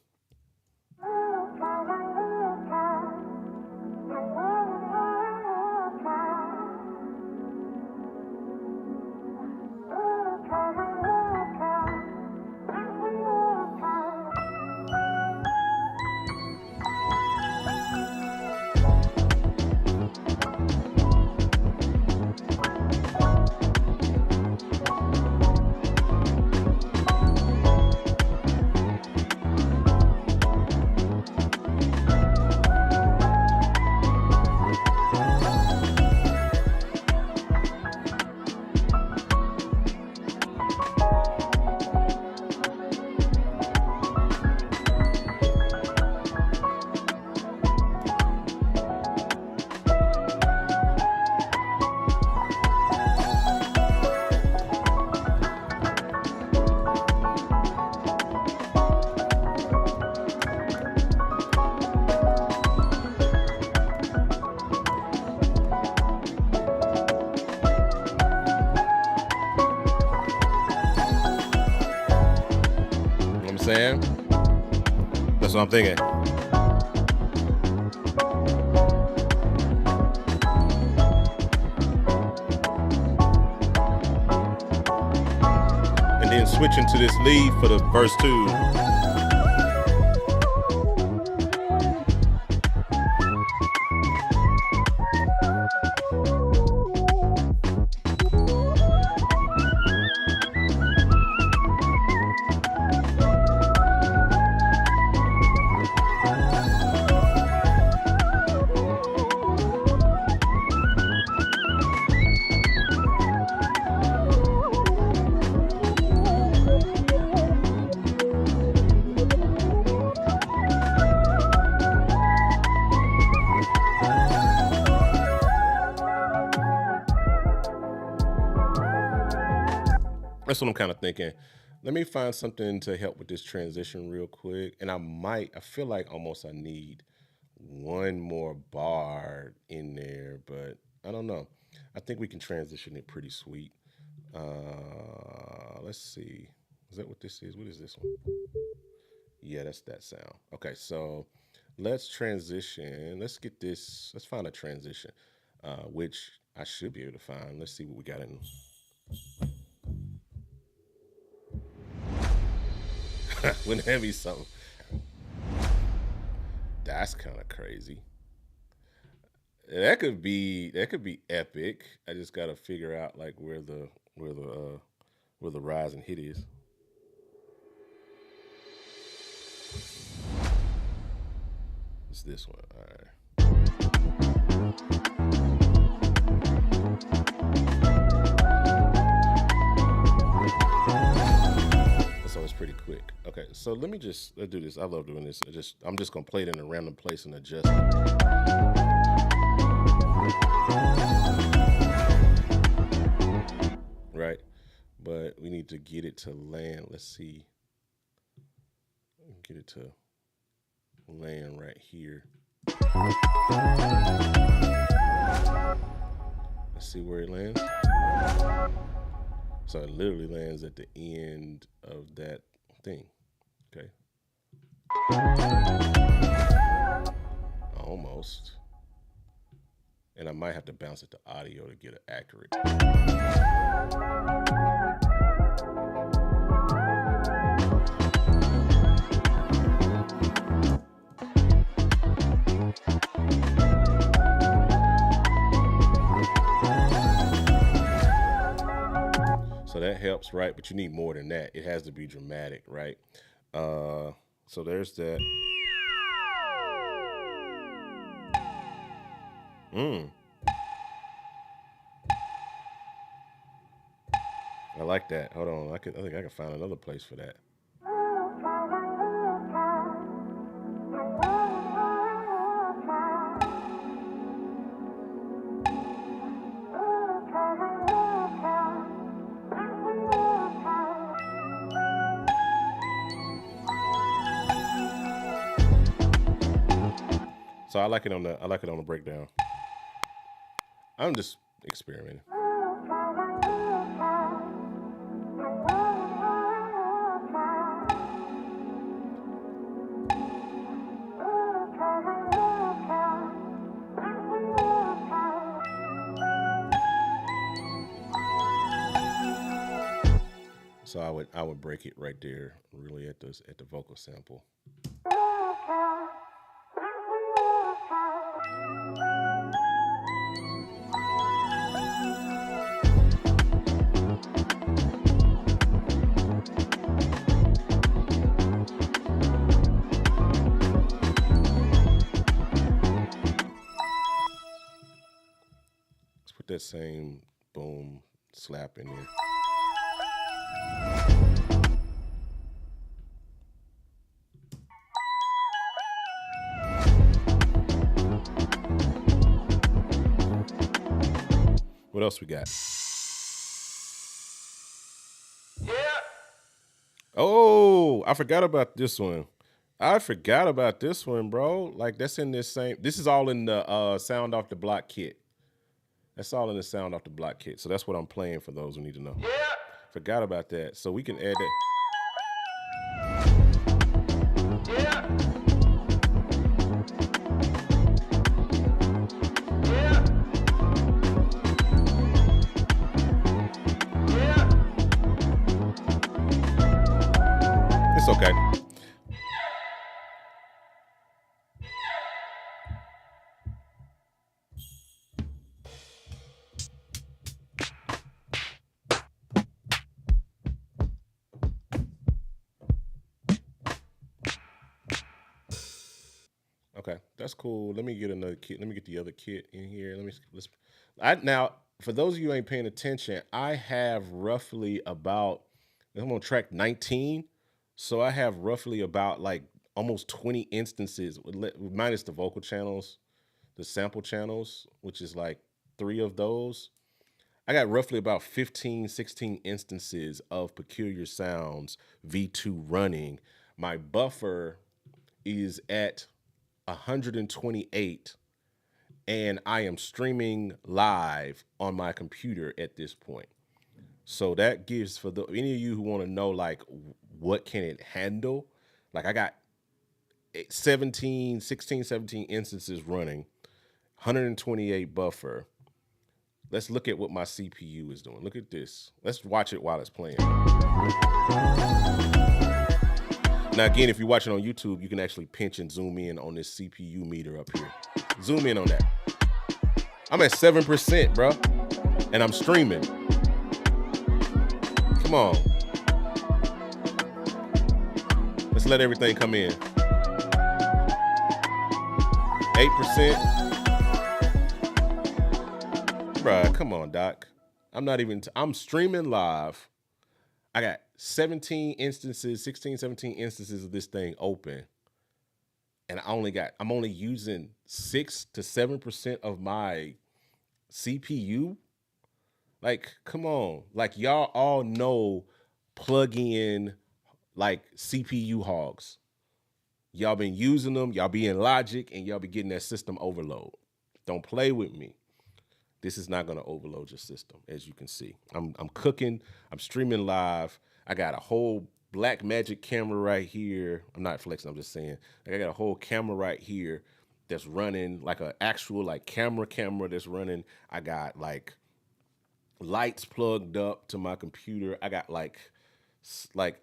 [SPEAKER 1] saying? That's what I'm thinking. And then switching to this lead for the verse 2. That's what I'm kind of thinking. Let me find something to help with this transition real quick. And I feel like almost I need one more bar in there, but I don't know. I think we can transition it pretty sweet. Let's see. Is that what this is? What is this one? Yeah, that's that sound. Okay, so let's transition. Let's get this. Let's find a transition, which I should be able to find. Let's see what we got in. Wouldn't that be something? That's kind of crazy. That could be epic. I just gotta figure out like where the rise and hit is. It's this one. All right. So it's pretty quick. Okay, so let me just do this. I love doing this. I'm just gonna play it in a random place and adjust it. Right, but we need to get it to land. Let's see. Get it to land right here. Let's see where it lands. So it literally lands at the end of that thing. Okay. Almost. And I might have to bounce it to audio to get it accurate. So that helps, right? But you need more than that. It has to be dramatic, right? So there's that. I like that. Hold on. I think I can find another place for that. So I like it on the breakdown. I'm just experimenting. So I would break it right there, really at the vocal sample. Let's put that same boom slap in there. What else we got? Yeah. Oh, I forgot about this one. Bro. Like that's in this same. This is all in the Sound Off the Block kit. That's all in the Sound Off the Block kit. So that's what I'm playing for those who need to know. Yeah. Forgot about that. So we can add that. Okay, that's cool. Let me get another kit. Let me get the other kit in here. Now, for those of you who ain't paying attention, I have roughly about, I'm on track 19. So I have roughly about like almost 20 instances minus the vocal channels, the sample channels, which is like 3 of those. I got roughly about 15, 16 instances of Peculiar Sounds V2 running. My buffer is at 128, and I am streaming live on my computer at this point. So that gives, for any of you who want to know like what can it handle, like I got 16, 17 instances running, 128 buffer. Let's look at what my CPU is doing. Look at this. Let's watch it while it's playing. Now, again, if you're watching on YouTube, you can actually pinch and zoom in on this CPU meter up here. Zoom in on that. I'm at 7%, bro. And I'm streaming. Come on. Let's let everything come in. 8%. Bruh, come on, Doc. I'm streaming live. I got 17 instances, 16, 17 instances of this thing open. And I'm only using 6 to 7% of my CPU. Like, come on. Like, y'all all know plug in like CPU hogs. Y'all been using them, y'all be in Logic, and y'all be getting that system overload. Don't play with me. This is not gonna overload your system, as you can see. I'm cooking, I'm streaming live. I got a whole Blackmagic camera right here. I'm not flexing, I'm just saying. Like, I got a whole camera right here that's running, like an actual like camera that's running. I got like lights plugged up to my computer. I got like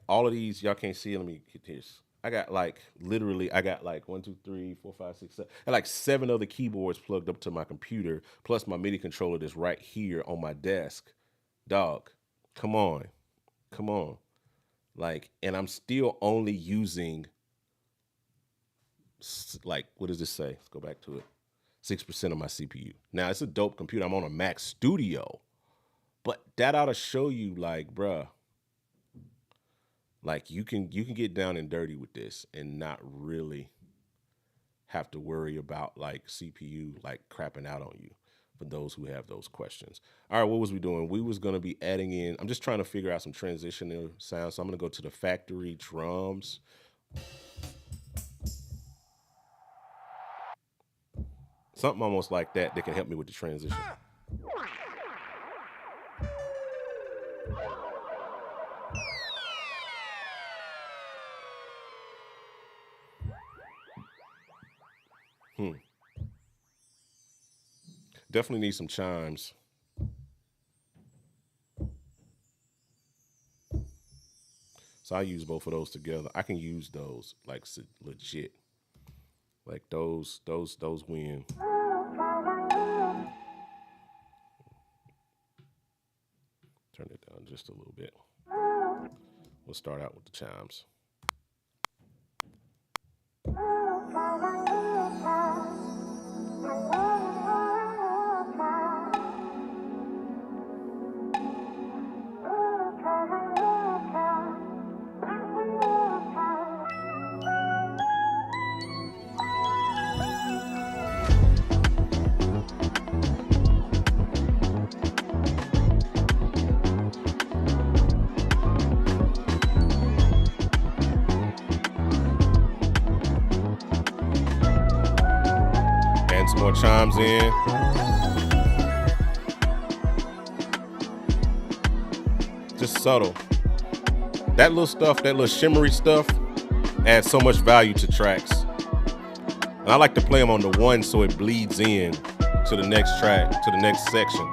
[SPEAKER 1] all of these, y'all can't see it. Let me get this. I got like, literally, I got like 1, 2, 3, 4, 5, 6, 7. I got like 7 other keyboards plugged up to my computer, plus my MIDI controller that's right here on my desk. Dog, come on. Come on. Like, and I'm still only using, like, what does this say? Let's go back to it. 6% of my CPU. Now, it's a dope computer. I'm on a Mac Studio. But that ought to show you, like, bruh, like you can get down and dirty with this and not really have to worry about like CPU like crapping out on you, for those who have those questions. All right, what was we doing? We was gonna be adding in, I'm just trying to figure out some transitional sounds. So I'm gonna go to the factory drums. Something almost like that can help me with the transition. Definitely need some chimes. So I use both of those together. I can use those like legit. Like those win. Turn it down just a little bit. We'll start out with the chimes. Some more chimes in. Just subtle. That little stuff, that little shimmery stuff adds so much value to tracks. And I like to play them on the one so it bleeds in to the next track, to the next section.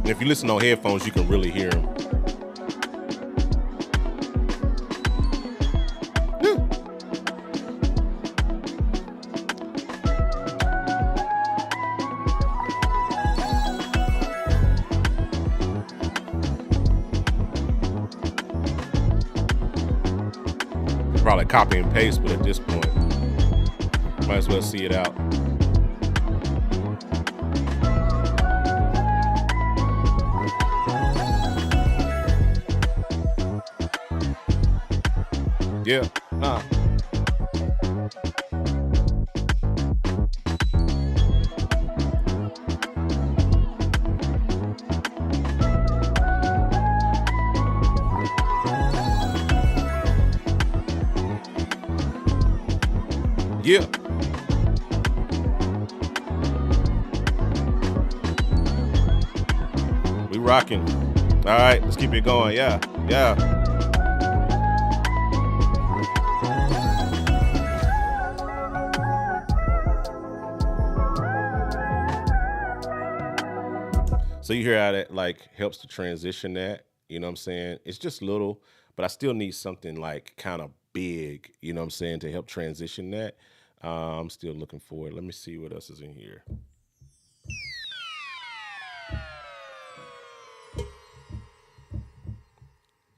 [SPEAKER 1] And if you listen on headphones, you can really hear them. like copy and paste, but at this point, might as well see it out. Yeah. Yeah. We rocking. All right, let's keep it going. Yeah. Yeah. So you hear how that like helps to transition that, you know what I'm saying? It's just little, but I still need something like kind of big, you know what I'm saying, to help transition that. I'm still looking for it. Let me see what else is in here.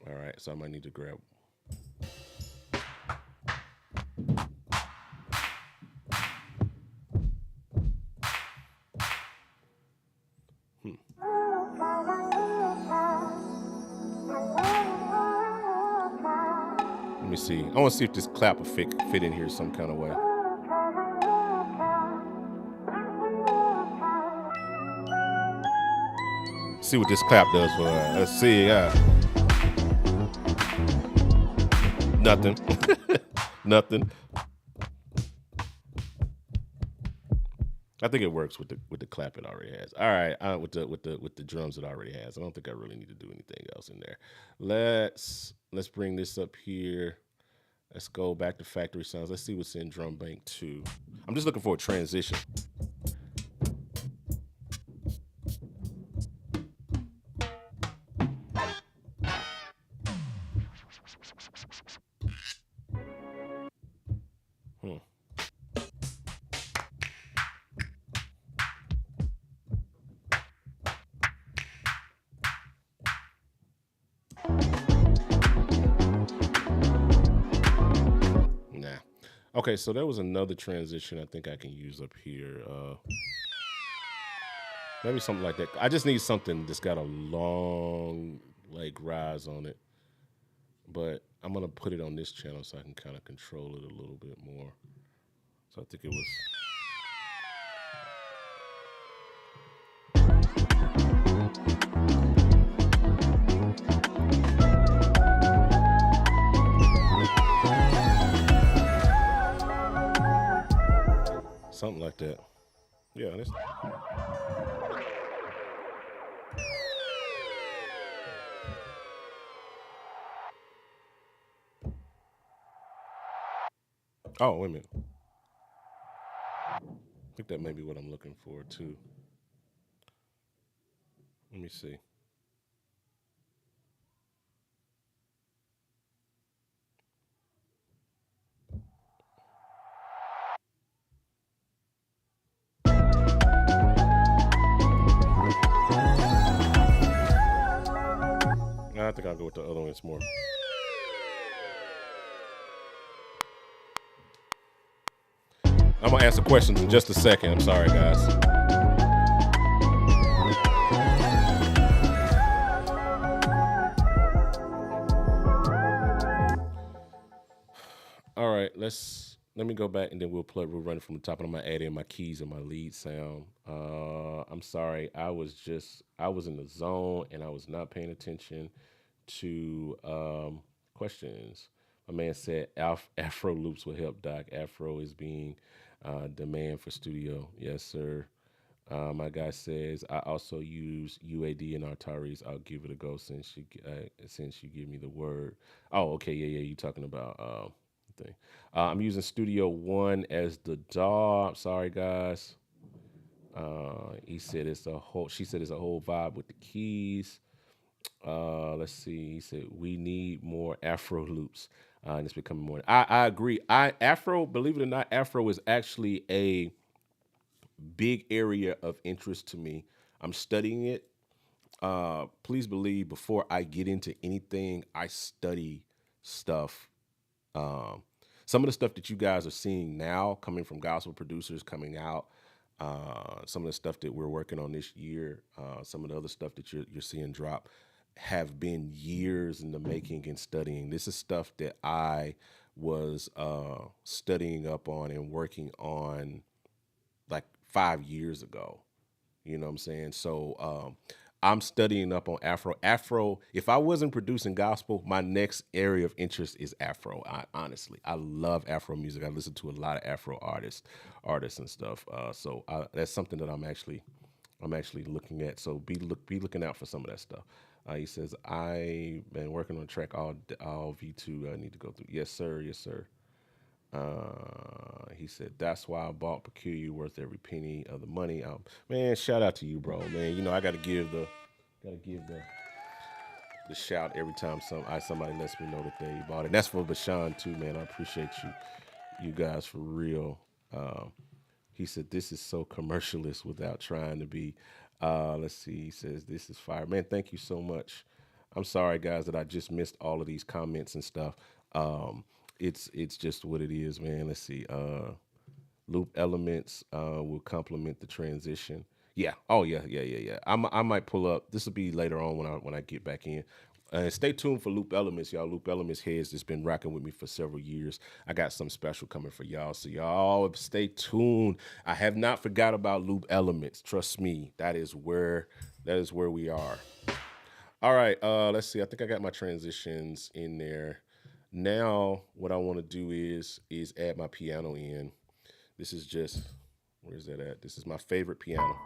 [SPEAKER 1] All right, so I might need to grab. Let me see. I want to see if this clap will fit in here some kind of way. See what this clap does for her. Let's see. Nothing. Nothing. I think it works with the clap it already has. All right, with the drums it already has. I don't think I really need to do anything else in there. Let's bring this up here. Let's go back to factory sounds. Let's see what's in drum bank 2. I'm just looking for a transition. Okay, so there was another transition I think I can use up here. Maybe something like that. I just need something that's got a long like rise on it. But I'm gonna put it on this channel so I can kind of control it a little bit more. So I think it was. Something like that. Yeah, that's. Oh, wait a minute. I think that may be what I'm looking for too. Let me see. I think I'll go with the other one. It's more. I'm gonna answer questions in just a second. I'm sorry, guys. All right, let me go back and then we'll run it from the top, and I'm gonna add in my keys and my lead sound. I'm sorry, I was in the zone and I was not paying attention to questions. My man said Afro loops will help Doc. Afro is being demand for studio. Yes, sir. My guy says I also use UAD and Artaris. I'll give it a go since you give me the word. Oh, okay, yeah. You talking about thing? I'm using Studio One as the DAW. I'm sorry, guys. He said it's a whole. She said it's a whole vibe with the keys. Let's see. He said we need more Afro loops, and it's becoming more. I agree. Afro, believe it or not, Afro is actually a big area of interest to me. I'm studying it. Please believe before I get into anything, I study stuff. some of the stuff that you guys are seeing now coming from gospel producers coming out, some of the stuff that we're working on this year, some of the other stuff that you're seeing drop have been years in the making and studying. This is stuff that I was studying up on and working on like 5 years ago. You know what I'm saying? So I'm studying up on Afro. Afro, if I wasn't producing gospel, my next area of interest is Afro. Honestly, I love Afro music. I listen to a lot of Afro artists and stuff. That's something that I'm actually looking at. So be looking out for some of that stuff. He says I've been working on a track all V2. I need to go through. Yes, sir. Yes, sir. He said, "That's why I bought Peculiar, worth every penny of the money." Man, shout out to you, bro. Man, I gotta give the shout every time somebody lets me know that they bought it. And that's for Bashan too, man. I appreciate you guys for real. Um, he said, "This is so commercialist without trying to be." Let's see. He says, "This is fire, man. Thank you so much." I'm sorry, guys, that I just missed all of these comments and stuff. Um, it's just what it is, man. Let's see. Loop elements will complement the transition. Yeah. Oh yeah. Yeah. Yeah. Yeah. I might pull up. This will be later on when I get back in. Stay tuned for Loop Elements, y'all. Loop Elements heads that's been rocking with me for several years. I got something special coming for y'all, so y'all stay tuned. I have not forgot about Loop Elements. Trust me, that is where we are. All right, let's see. I think I got my transitions in there. Now, what I want to do is add my piano in. This is just where's that at? This is my favorite piano.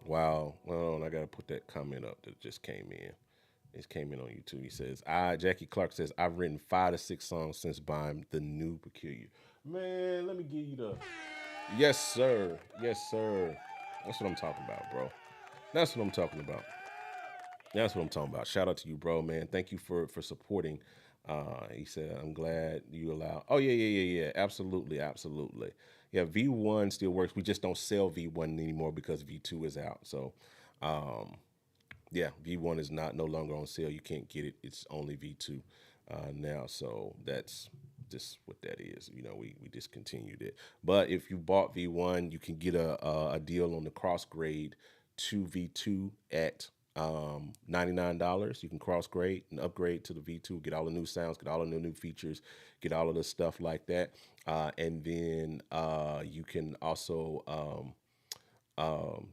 [SPEAKER 1] Wow. Well, I gotta put that comment up that just came in. It came in on YouTube. He says, Jackie Clark says, I've written 5 to 6 songs since buying the new Peculiar. Man, let me give you the yes, sir. Yes, sir. That's what I'm talking about, bro. That's what I'm talking about. That's what I'm talking about. Shout out to you, bro, man. Thank you for supporting. He said, "I'm glad you allow." Oh yeah, yeah, yeah, yeah. Absolutely, absolutely. Yeah, V1 still works. We just don't sell V1 anymore because V2 is out. So, um, yeah, V1 is not no longer on sale. You can't get it. It's only V2 now. So that's just what that is. We discontinued it. But if you bought V1, you can get a deal on the cross grade to V2 at $99. You can cross grade and upgrade to the V2, get all the new sounds, get all the new features, get all of the stuff like that. And then you can also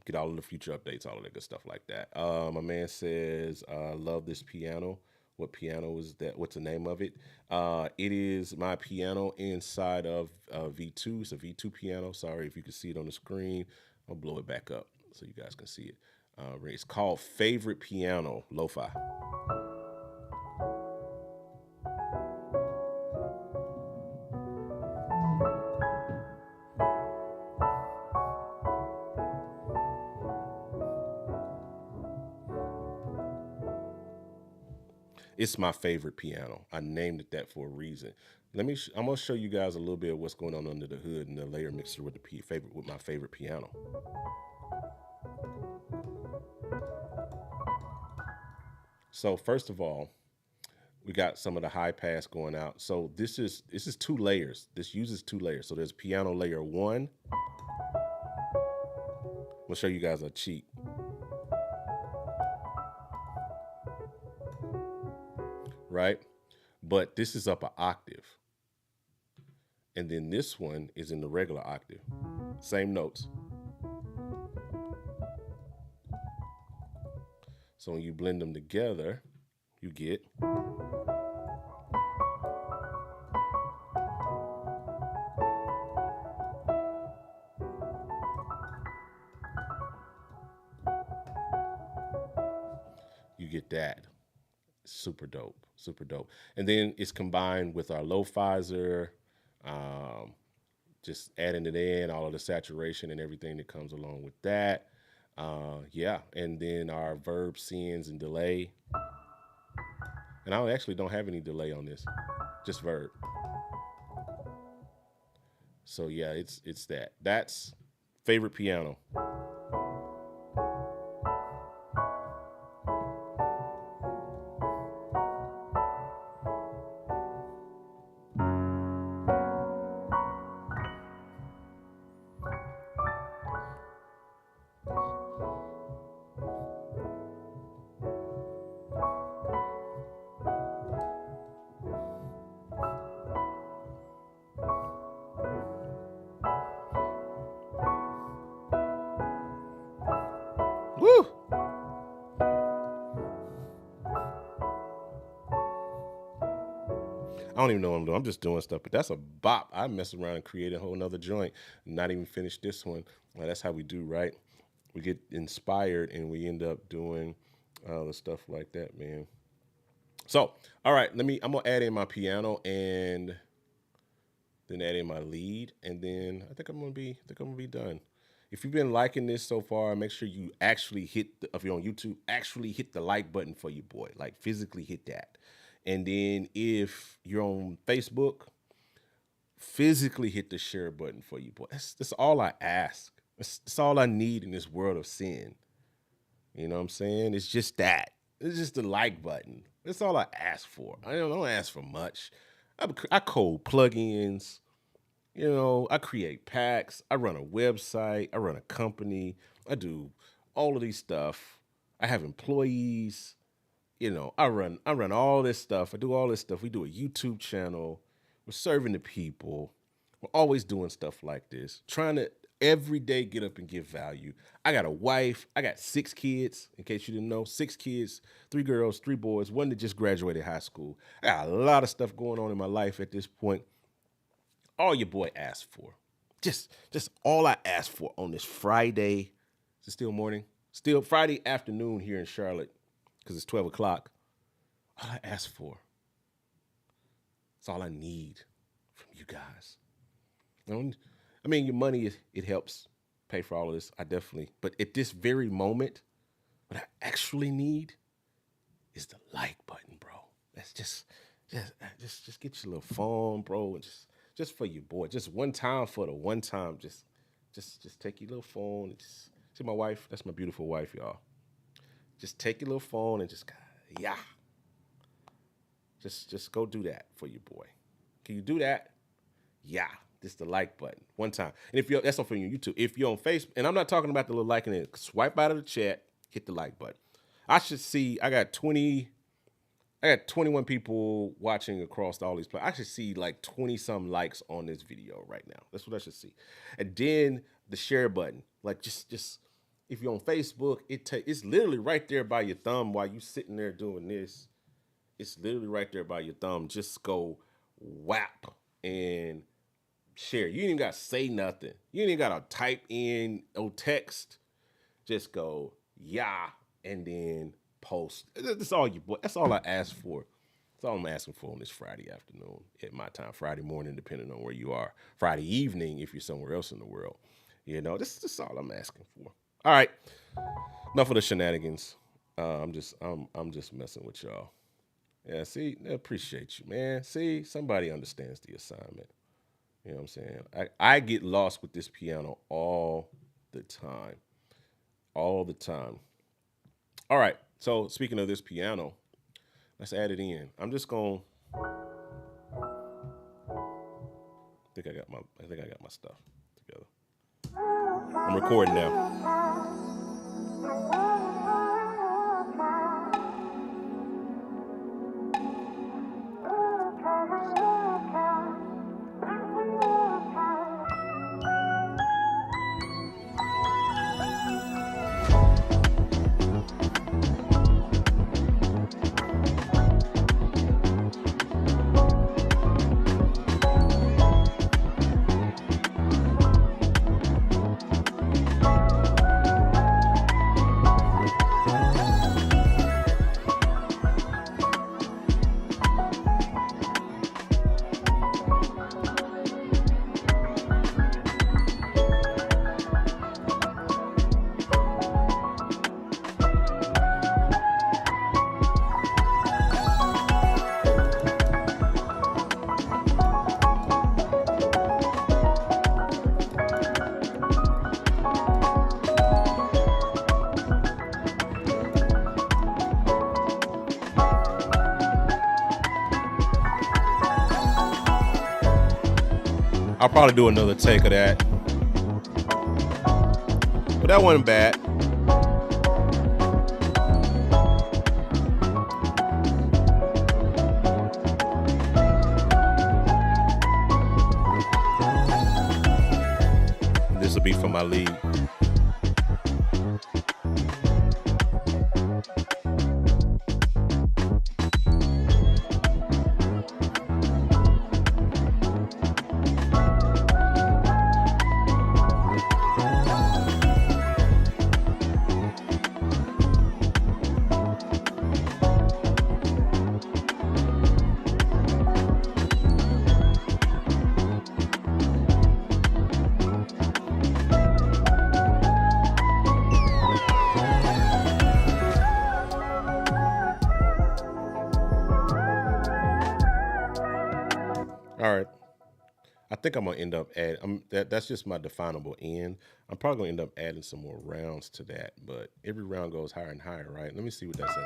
[SPEAKER 1] get all of the future updates, all of that good stuff like that. My man says, love this piano. What piano is that? What's the name of it? It is my piano inside of V2. It's a V2 piano. Sorry if you can see it on the screen. I'll blow it back up so you guys can see it. It's called Favorite Piano Lo-Fi. It's my favorite piano. I named it that for a reason. I'm gonna show you guys a little bit of what's going on under the hood and the layer mixer with my favorite piano. So first of all, we got some of the high pass going out. So this is 2 layers. This uses 2 layers. So there's piano layer 1. I'm gonna show you guys a cheat, right? But this is up an octave. And then this one is in the regular octave. Same notes. So when you blend them together, you get that. Super dope, super dope. And then it's combined with our low fizer, um, just adding it in, all of the saturation and everything that comes along with that. Yeah, and then our verb sends and delay. And I actually don't have any delay on this, just verb. So yeah, it's that. That's Favorite piano. Woo! I don't even know what I'm doing. I'm just doing stuff, but that's a bop. I mess around and create a whole nother joint, not even finish this one. Well, that's how we do, right? We get inspired and we end up doing the stuff like that, man. So, all right, I'm gonna add in my piano and then add in my lead, and then I think I'm gonna be done. If you've been liking this so far, make sure you actually if you're on YouTube, actually hit the like button for your boy, like physically hit that. And then if you're on Facebook, physically hit the share button for you, boy. That's all I ask. That's all I need in this world of sin. You know what I'm saying? It's just that. It's just the like button. That's all I ask for. I don't ask for much. I code plugins. You know, I create packs. I run a website. I run a company. I do all of these stuff. I have employees. You know, I run all this stuff. I do all this stuff. We do a YouTube channel. We're serving the people. We're always doing stuff like this, trying to every day get up and give value. I got a wife. I got 6 kids, in case you didn't know. 6 kids, 3 girls, 3 boys, one that just graduated high school. I got a lot of stuff going on in my life at this point. All your boy asked for. Just all I asked for on this Friday. Is it still morning? Still Friday afternoon here in Charlotte, because it's 12 o'clock. All I asked for. It's all I need from you guys. I mean, your money, it helps pay for all of this. I definitely, but at this very moment, what I actually need is the like button, bro. That's just get your little phone, bro, and just for your boy. Just one time for the one time. Just take your little phone and just see my wife. That's my beautiful wife, y'all. Just take your little phone and just Just go do that for your boy. Can you do that? Yeah. This the like button. One time. And if that's not for you on YouTube. If you're on Facebook, and I'm not talking about the little liking it, swipe out of the chat, hit the like button. I got 21 people watching across all these places. I should see like 20 some likes on this video right now. That's what I should see. And then the share button. Like just if you're on Facebook, it's literally right there by your thumb while you sitting there doing this. It's literally right there by your thumb. Just go whap and share. You ain't even got to say nothing. You ain't even got to type in no text. Just go, yeah, and then post. That's all that's all I ask for. That's all I'm asking for on this Friday afternoon at my time. Friday morning, depending on where you are. Friday evening, if you're somewhere else in the world. You know, this is all I'm asking for. All right. Enough of the shenanigans. I'm just messing with y'all. Yeah, see, I appreciate you, man. See, somebody understands the assignment. You know what I'm saying? I get lost with this piano all the time. All the time. All right. So speaking of this piano, let's add it in. I'm just going I think I got my stuff together. I'm recording now. I'll probably do another take of that. But that wasn't bad. This will be for my lead. All right. I think I'm gonna end up adding. That's just my definable end. I'm probably gonna end up adding some more rounds to that, but every round goes higher and higher, right? Let me see what that says.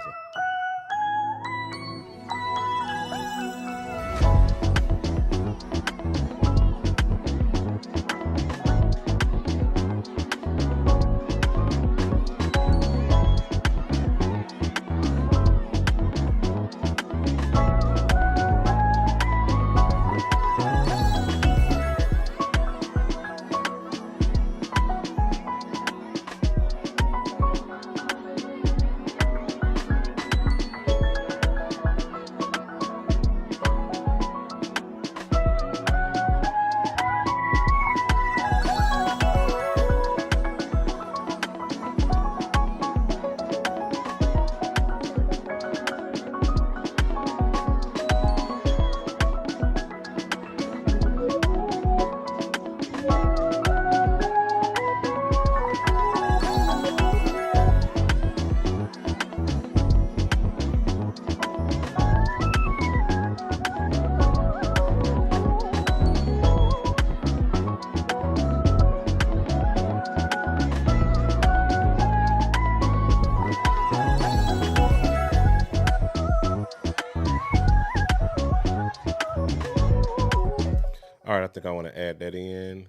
[SPEAKER 1] All right, I think I want to add that in.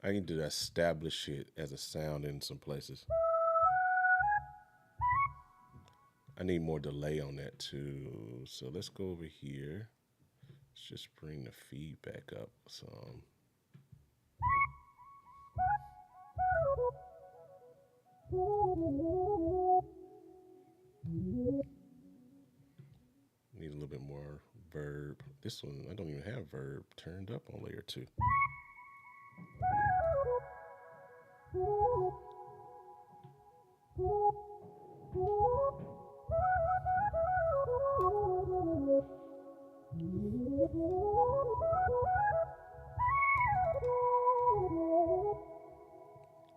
[SPEAKER 1] I need to establish it as a sound in some places. I need more delay on that too. So let's go over here. Let's just bring the feedback up some. Need a little bit more verb. This one, I don't even have verb turned up on layer 2.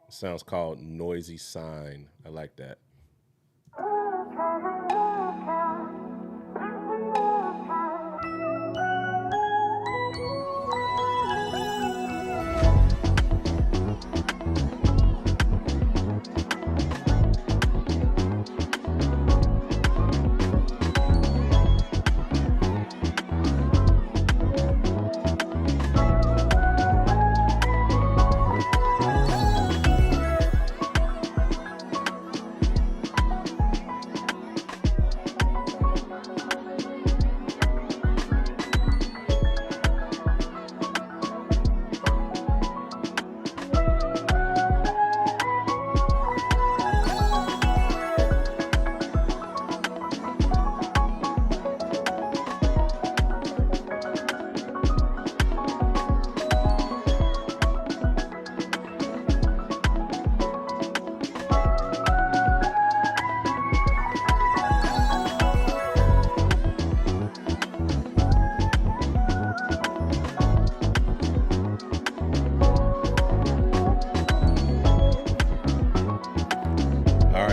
[SPEAKER 1] Sounds called Noisy Sign. I like that.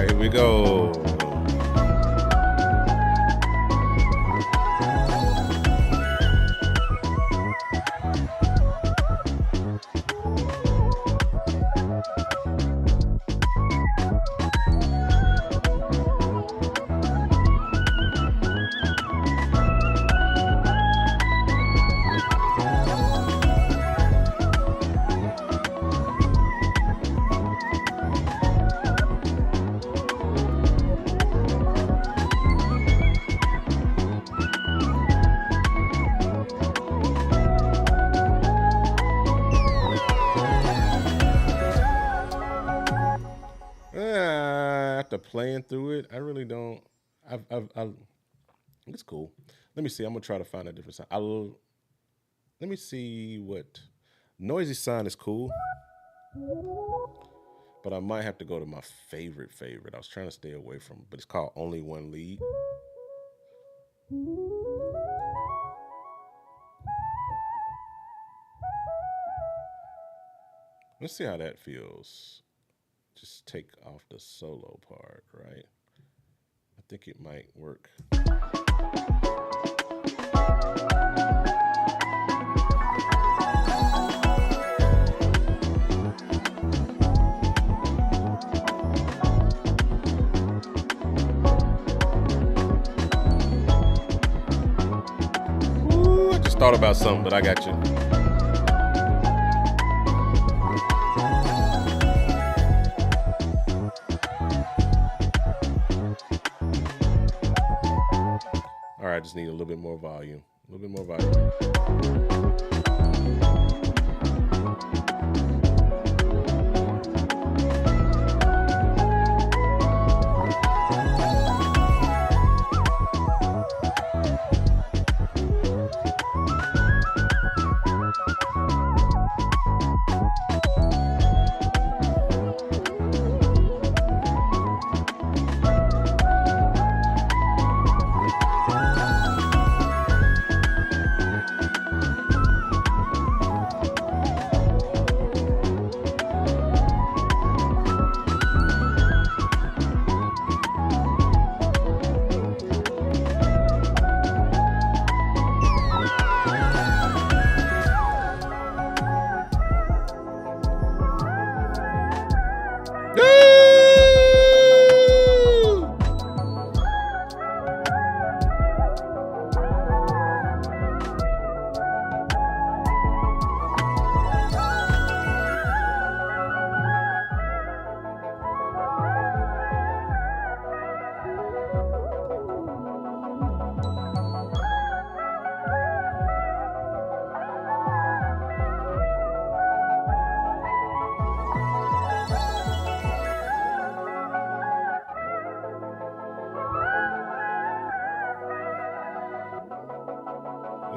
[SPEAKER 1] Here we go. After playing through it, I really don't. I it's cool. Let me see. I'm gonna try to find a different sound. Let me see what noisy sound is cool, but I might have to go to my favorite. I was trying to stay away from, but it's called Only One Lead. Let's see how that feels. Just take off the solo part, right? I think it might work. Ooh, I just thought about something, but I got you. All right, I just need a little bit more volume. A little bit more volume.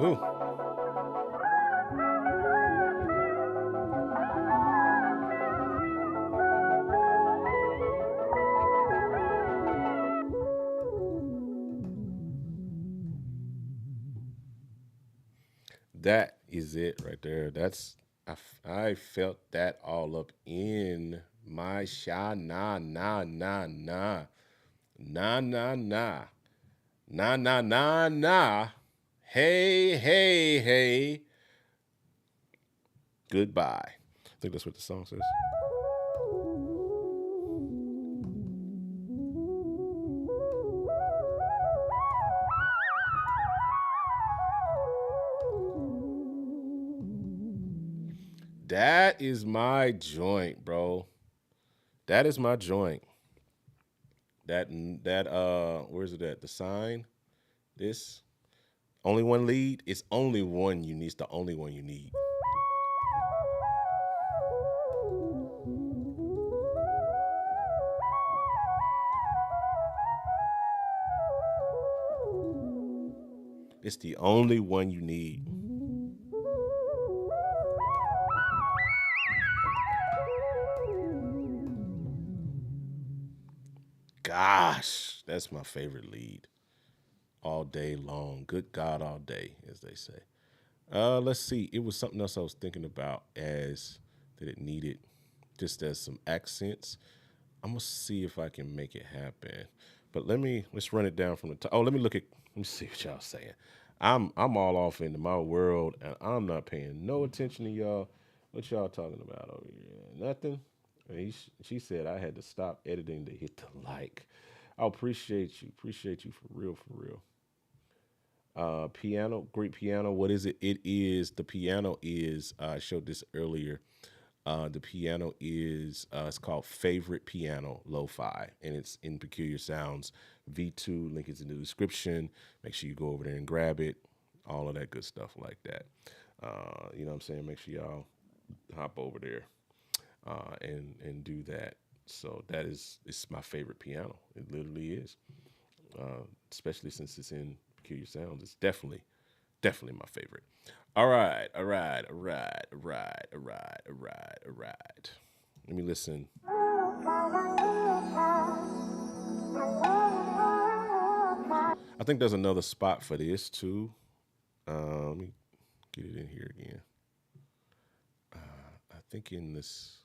[SPEAKER 1] Ooh. That is it right there. I felt that all up in my sha na na na na na na na na na na na. Hey hey hey. Goodbye. I think that's what the song says. That is my joint, bro. That is my joint. Where's it at? The sign. This only one lead. It's only one you need. It's the only one you need. It's the only one you need. Gosh, that's my favorite lead. All day long. Good God, all day, as they say. Let's see. It was something else I was thinking about as that it needed, just as some accents. I'm gonna see if I can make it happen. But let's run it down from the top. Oh, let me see what y'all saying. I'm all off into my world and I'm not paying no attention to y'all. What y'all talking about over here? Nothing. She said I had to stop editing to hit the like. I appreciate you. Appreciate you for real, for real. Piano, great piano. What is it? It is the piano is. I showed this earlier. The piano is it's called Favorite Piano Lo-Fi, and it's in Peculiar Sounds V2. Link is in the description. Make sure you go over there and grab it. All of that good stuff like that. You know what I'm saying? Make sure y'all hop over there and do that. So it's my favorite piano. It literally is, especially since it's in Peculiar Sounds. It's definitely my favorite. All right. Let me listen. I think there's another spot for this too. Let me get it in here again. I think in this,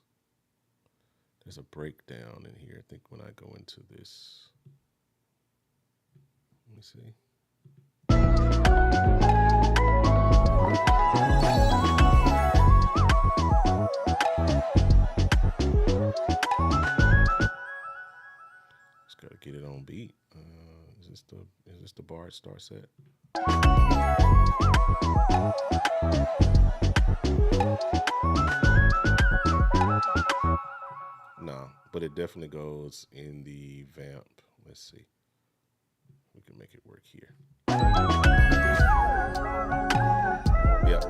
[SPEAKER 1] there's a breakdown in here. I think when I go into this, let me see. Just gotta get it on beat. Is this the bar star set? No, but it definitely goes in the vamp. Let's see. We can make it work here. Yep.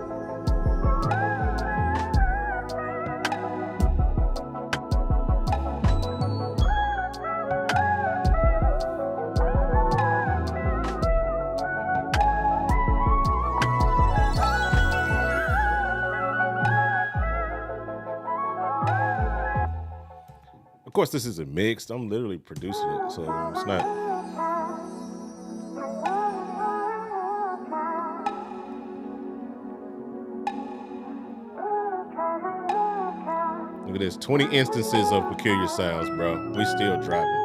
[SPEAKER 1] Of course, this isn't mixed. I'm literally producing it, so it's not. Look at this, 20 instances of Peculiar Sounds, bro. We still driving.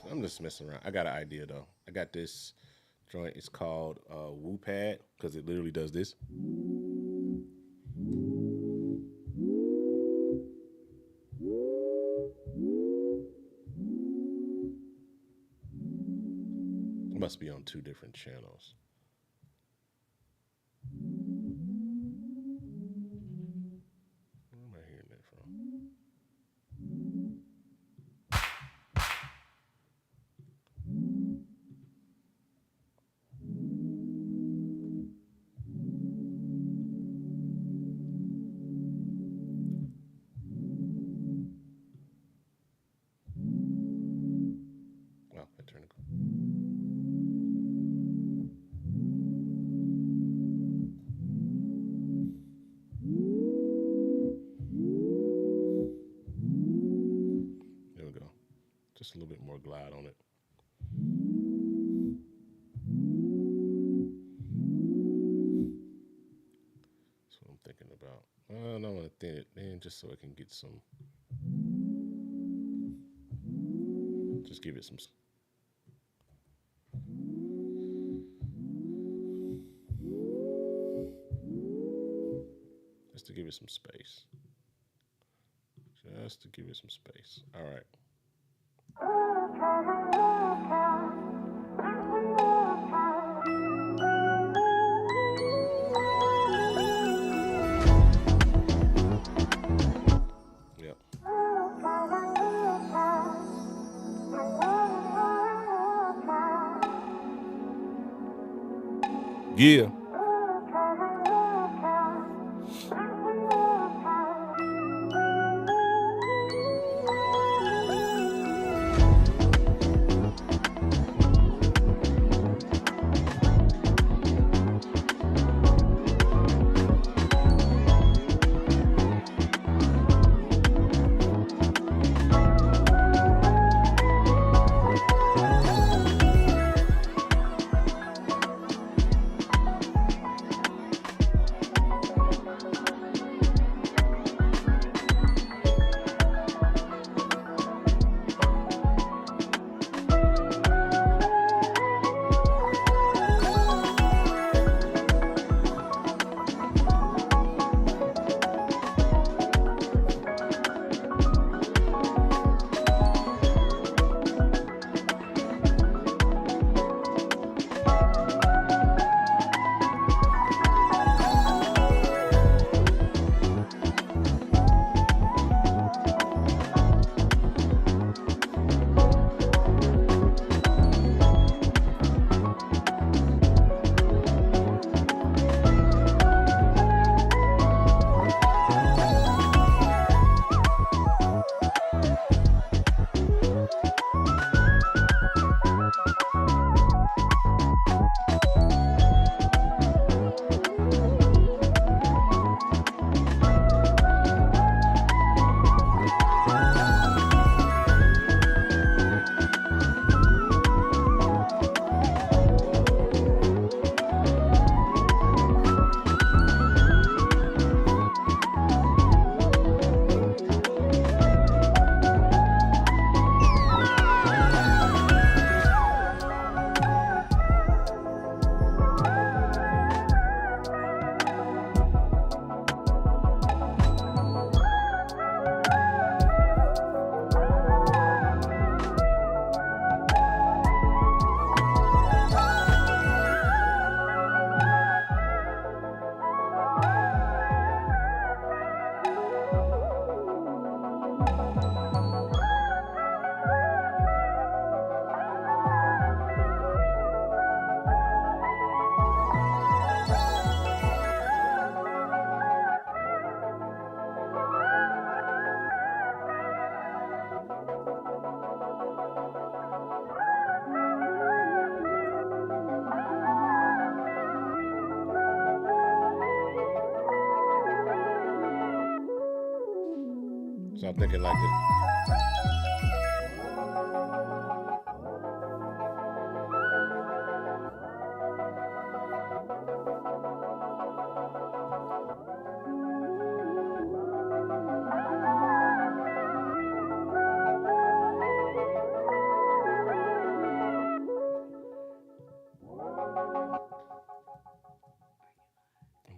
[SPEAKER 1] I'm just messing around. I got an idea though. I got this joint. It's called Woo Pad because it literally does this. It must be on 2 different channels. Where am I hearing that from? Wow, I turned it. There we go. Just a little bit more glide on it. That's what I'm thinking about. I don't want to thin it in just so I can get some. Just give it some. just to give it some space. Just to give it some space. All right. Yep. Yeah. So I'm thinking like it.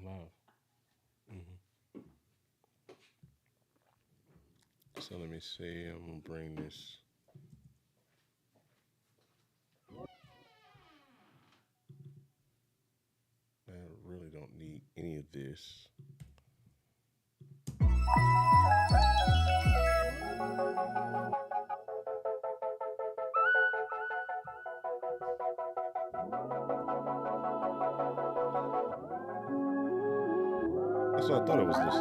[SPEAKER 1] Wow. So let me see. I'm gonna bring this. I really don't need any of this. That's what I thought it was this.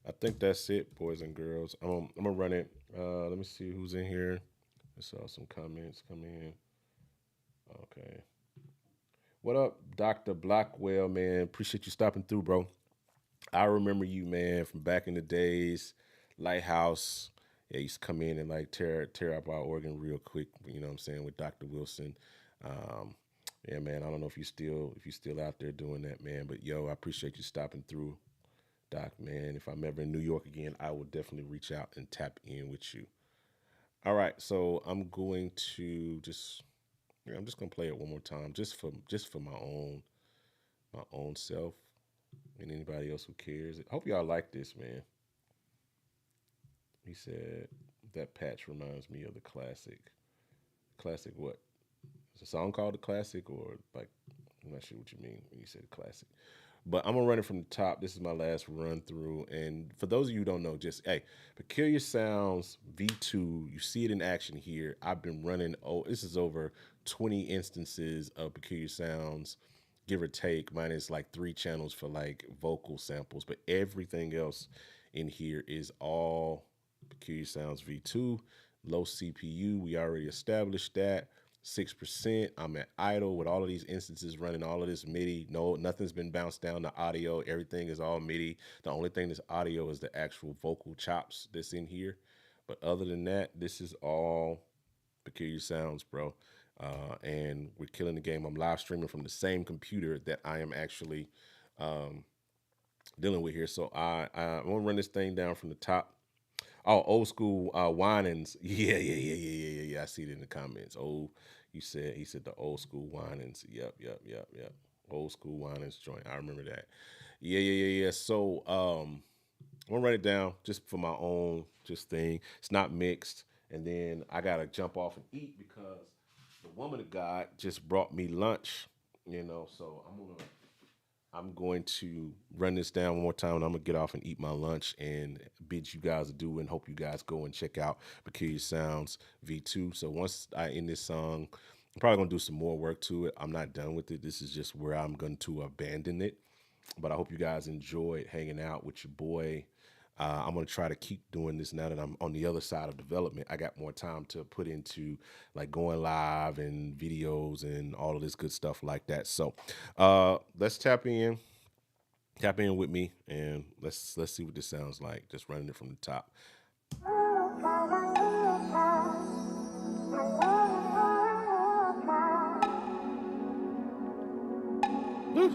[SPEAKER 1] I think that's it, boys and girls. I'm gonna run it. Let me see who's in here. I saw some comments come in. Okay. What up, Dr. Blackwell, man? Appreciate you stopping through, bro. I remember you, man, from back in the days, Lighthouse. Yeah, used to come in and like tear up our organ real quick. You know what I'm saying, with Dr. Wilson. Um, yeah, man. I don't know if you still out there doing that, man. But yo, I appreciate you stopping through, Doc, man. If I'm ever in New York again, I will definitely reach out and tap in with you. All right, so I'm just gonna play it one more time, just for my own self and anybody else who cares. I hope y'all like this, man. He said that patch reminds me of the classic. Classic what? Is a song called the classic, or like, I'm not sure what you mean when you said classic. But I'm gonna run it from the top. This is my last run through. And for those of you who don't know, just hey, Peculiar Sounds V2. You see it in action here. I've been running. Oh, this is over 20 instances of Peculiar Sounds, give or take. Minus like 3 channels for like vocal samples, but everything else in here is all Peculiar Sounds V2. Low CPU. We already established that. 6%. I'm at idle with all of these instances running all of this MIDI. No, nothing's been bounced down to audio. Everything is all MIDI. The only thing that's audio is the actual vocal chops that's in here. But other than that, this is all Peculiar Sounds, bro. And we're killing the game. I'm live streaming from the same computer that I am actually dealing with here. So I'm gonna run this thing down from the top. Oh, old school whinings. Yeah. I see it in the comments. Oh, he said the old school whinings. Yep. Old school whinings joint. I remember that. Yeah. So I'm gonna write it down just for my own just thing. It's not mixed. And then I gotta jump off and eat because the woman of God just brought me lunch. So I'm going to run this down one more time, and I'm gonna get off and eat my lunch and bid you guys adieu and hope you guys go and check out Peculiar Sounds V2. So once I end this song, I'm probably gonna do some more work to it. I'm not done with it. This is just where I'm going to abandon it. But I hope you guys enjoyed hanging out with your boy. I'm gonna try to keep doing this now that I'm on the other side of development. I got more time to put into like going live and videos and all of this good stuff like that. So let's tap in with me, and let's see what this sounds like. Just running it from the top. Woo.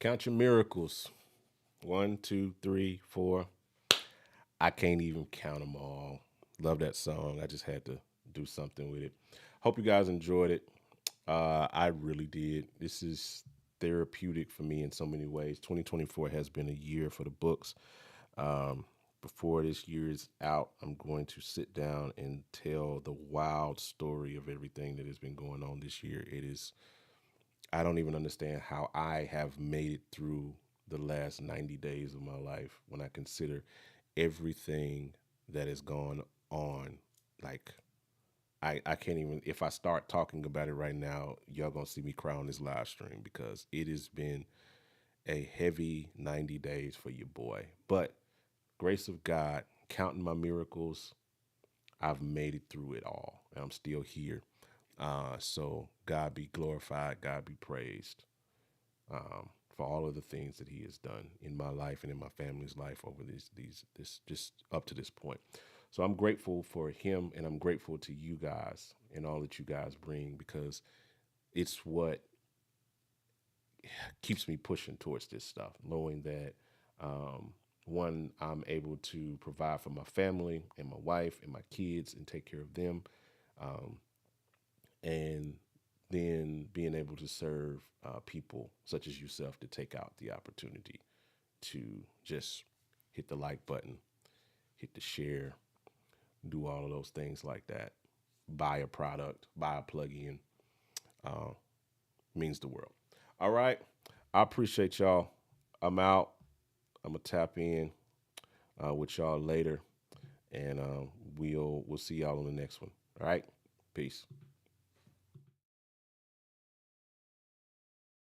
[SPEAKER 1] Count your miracles. One, two, three, four. I can't even count them all. Love that song. I just had to do something with it. Hope you guys enjoyed it. I really did. This is therapeutic for me in so many ways. 2024 has been a year for the books. Um, Before this year is out, I'm going to sit down and tell the wild story of everything that has been going on this year. It is, I don't even understand how I have made it through the last 90 days of my life when I consider everything that has gone on. Like, I can't even, if I start talking about it right now, y'all gonna see me cry on this live stream because it has been a heavy 90 days for your boy. But grace of God, counting my miracles, I've made it through it all. And I'm still here. So God be glorified, God be praised for all of the things that He has done in my life and in my family's life over this just up to this point. So I'm grateful for Him, and I'm grateful to you guys and all that you guys bring because it's what keeps me pushing towards this stuff, knowing that um, one, I'm able to provide for my family and my wife and my kids and take care of them, um, and then being able to serve people such as yourself to take out the opportunity to just hit the like button, hit the share, do all of those things like that. Buy a product, buy a plug-in, uh, means the world. All right, I appreciate y'all. I'm out. I'm gonna tap in with y'all later, and we'll see y'all on the next one. All right, peace.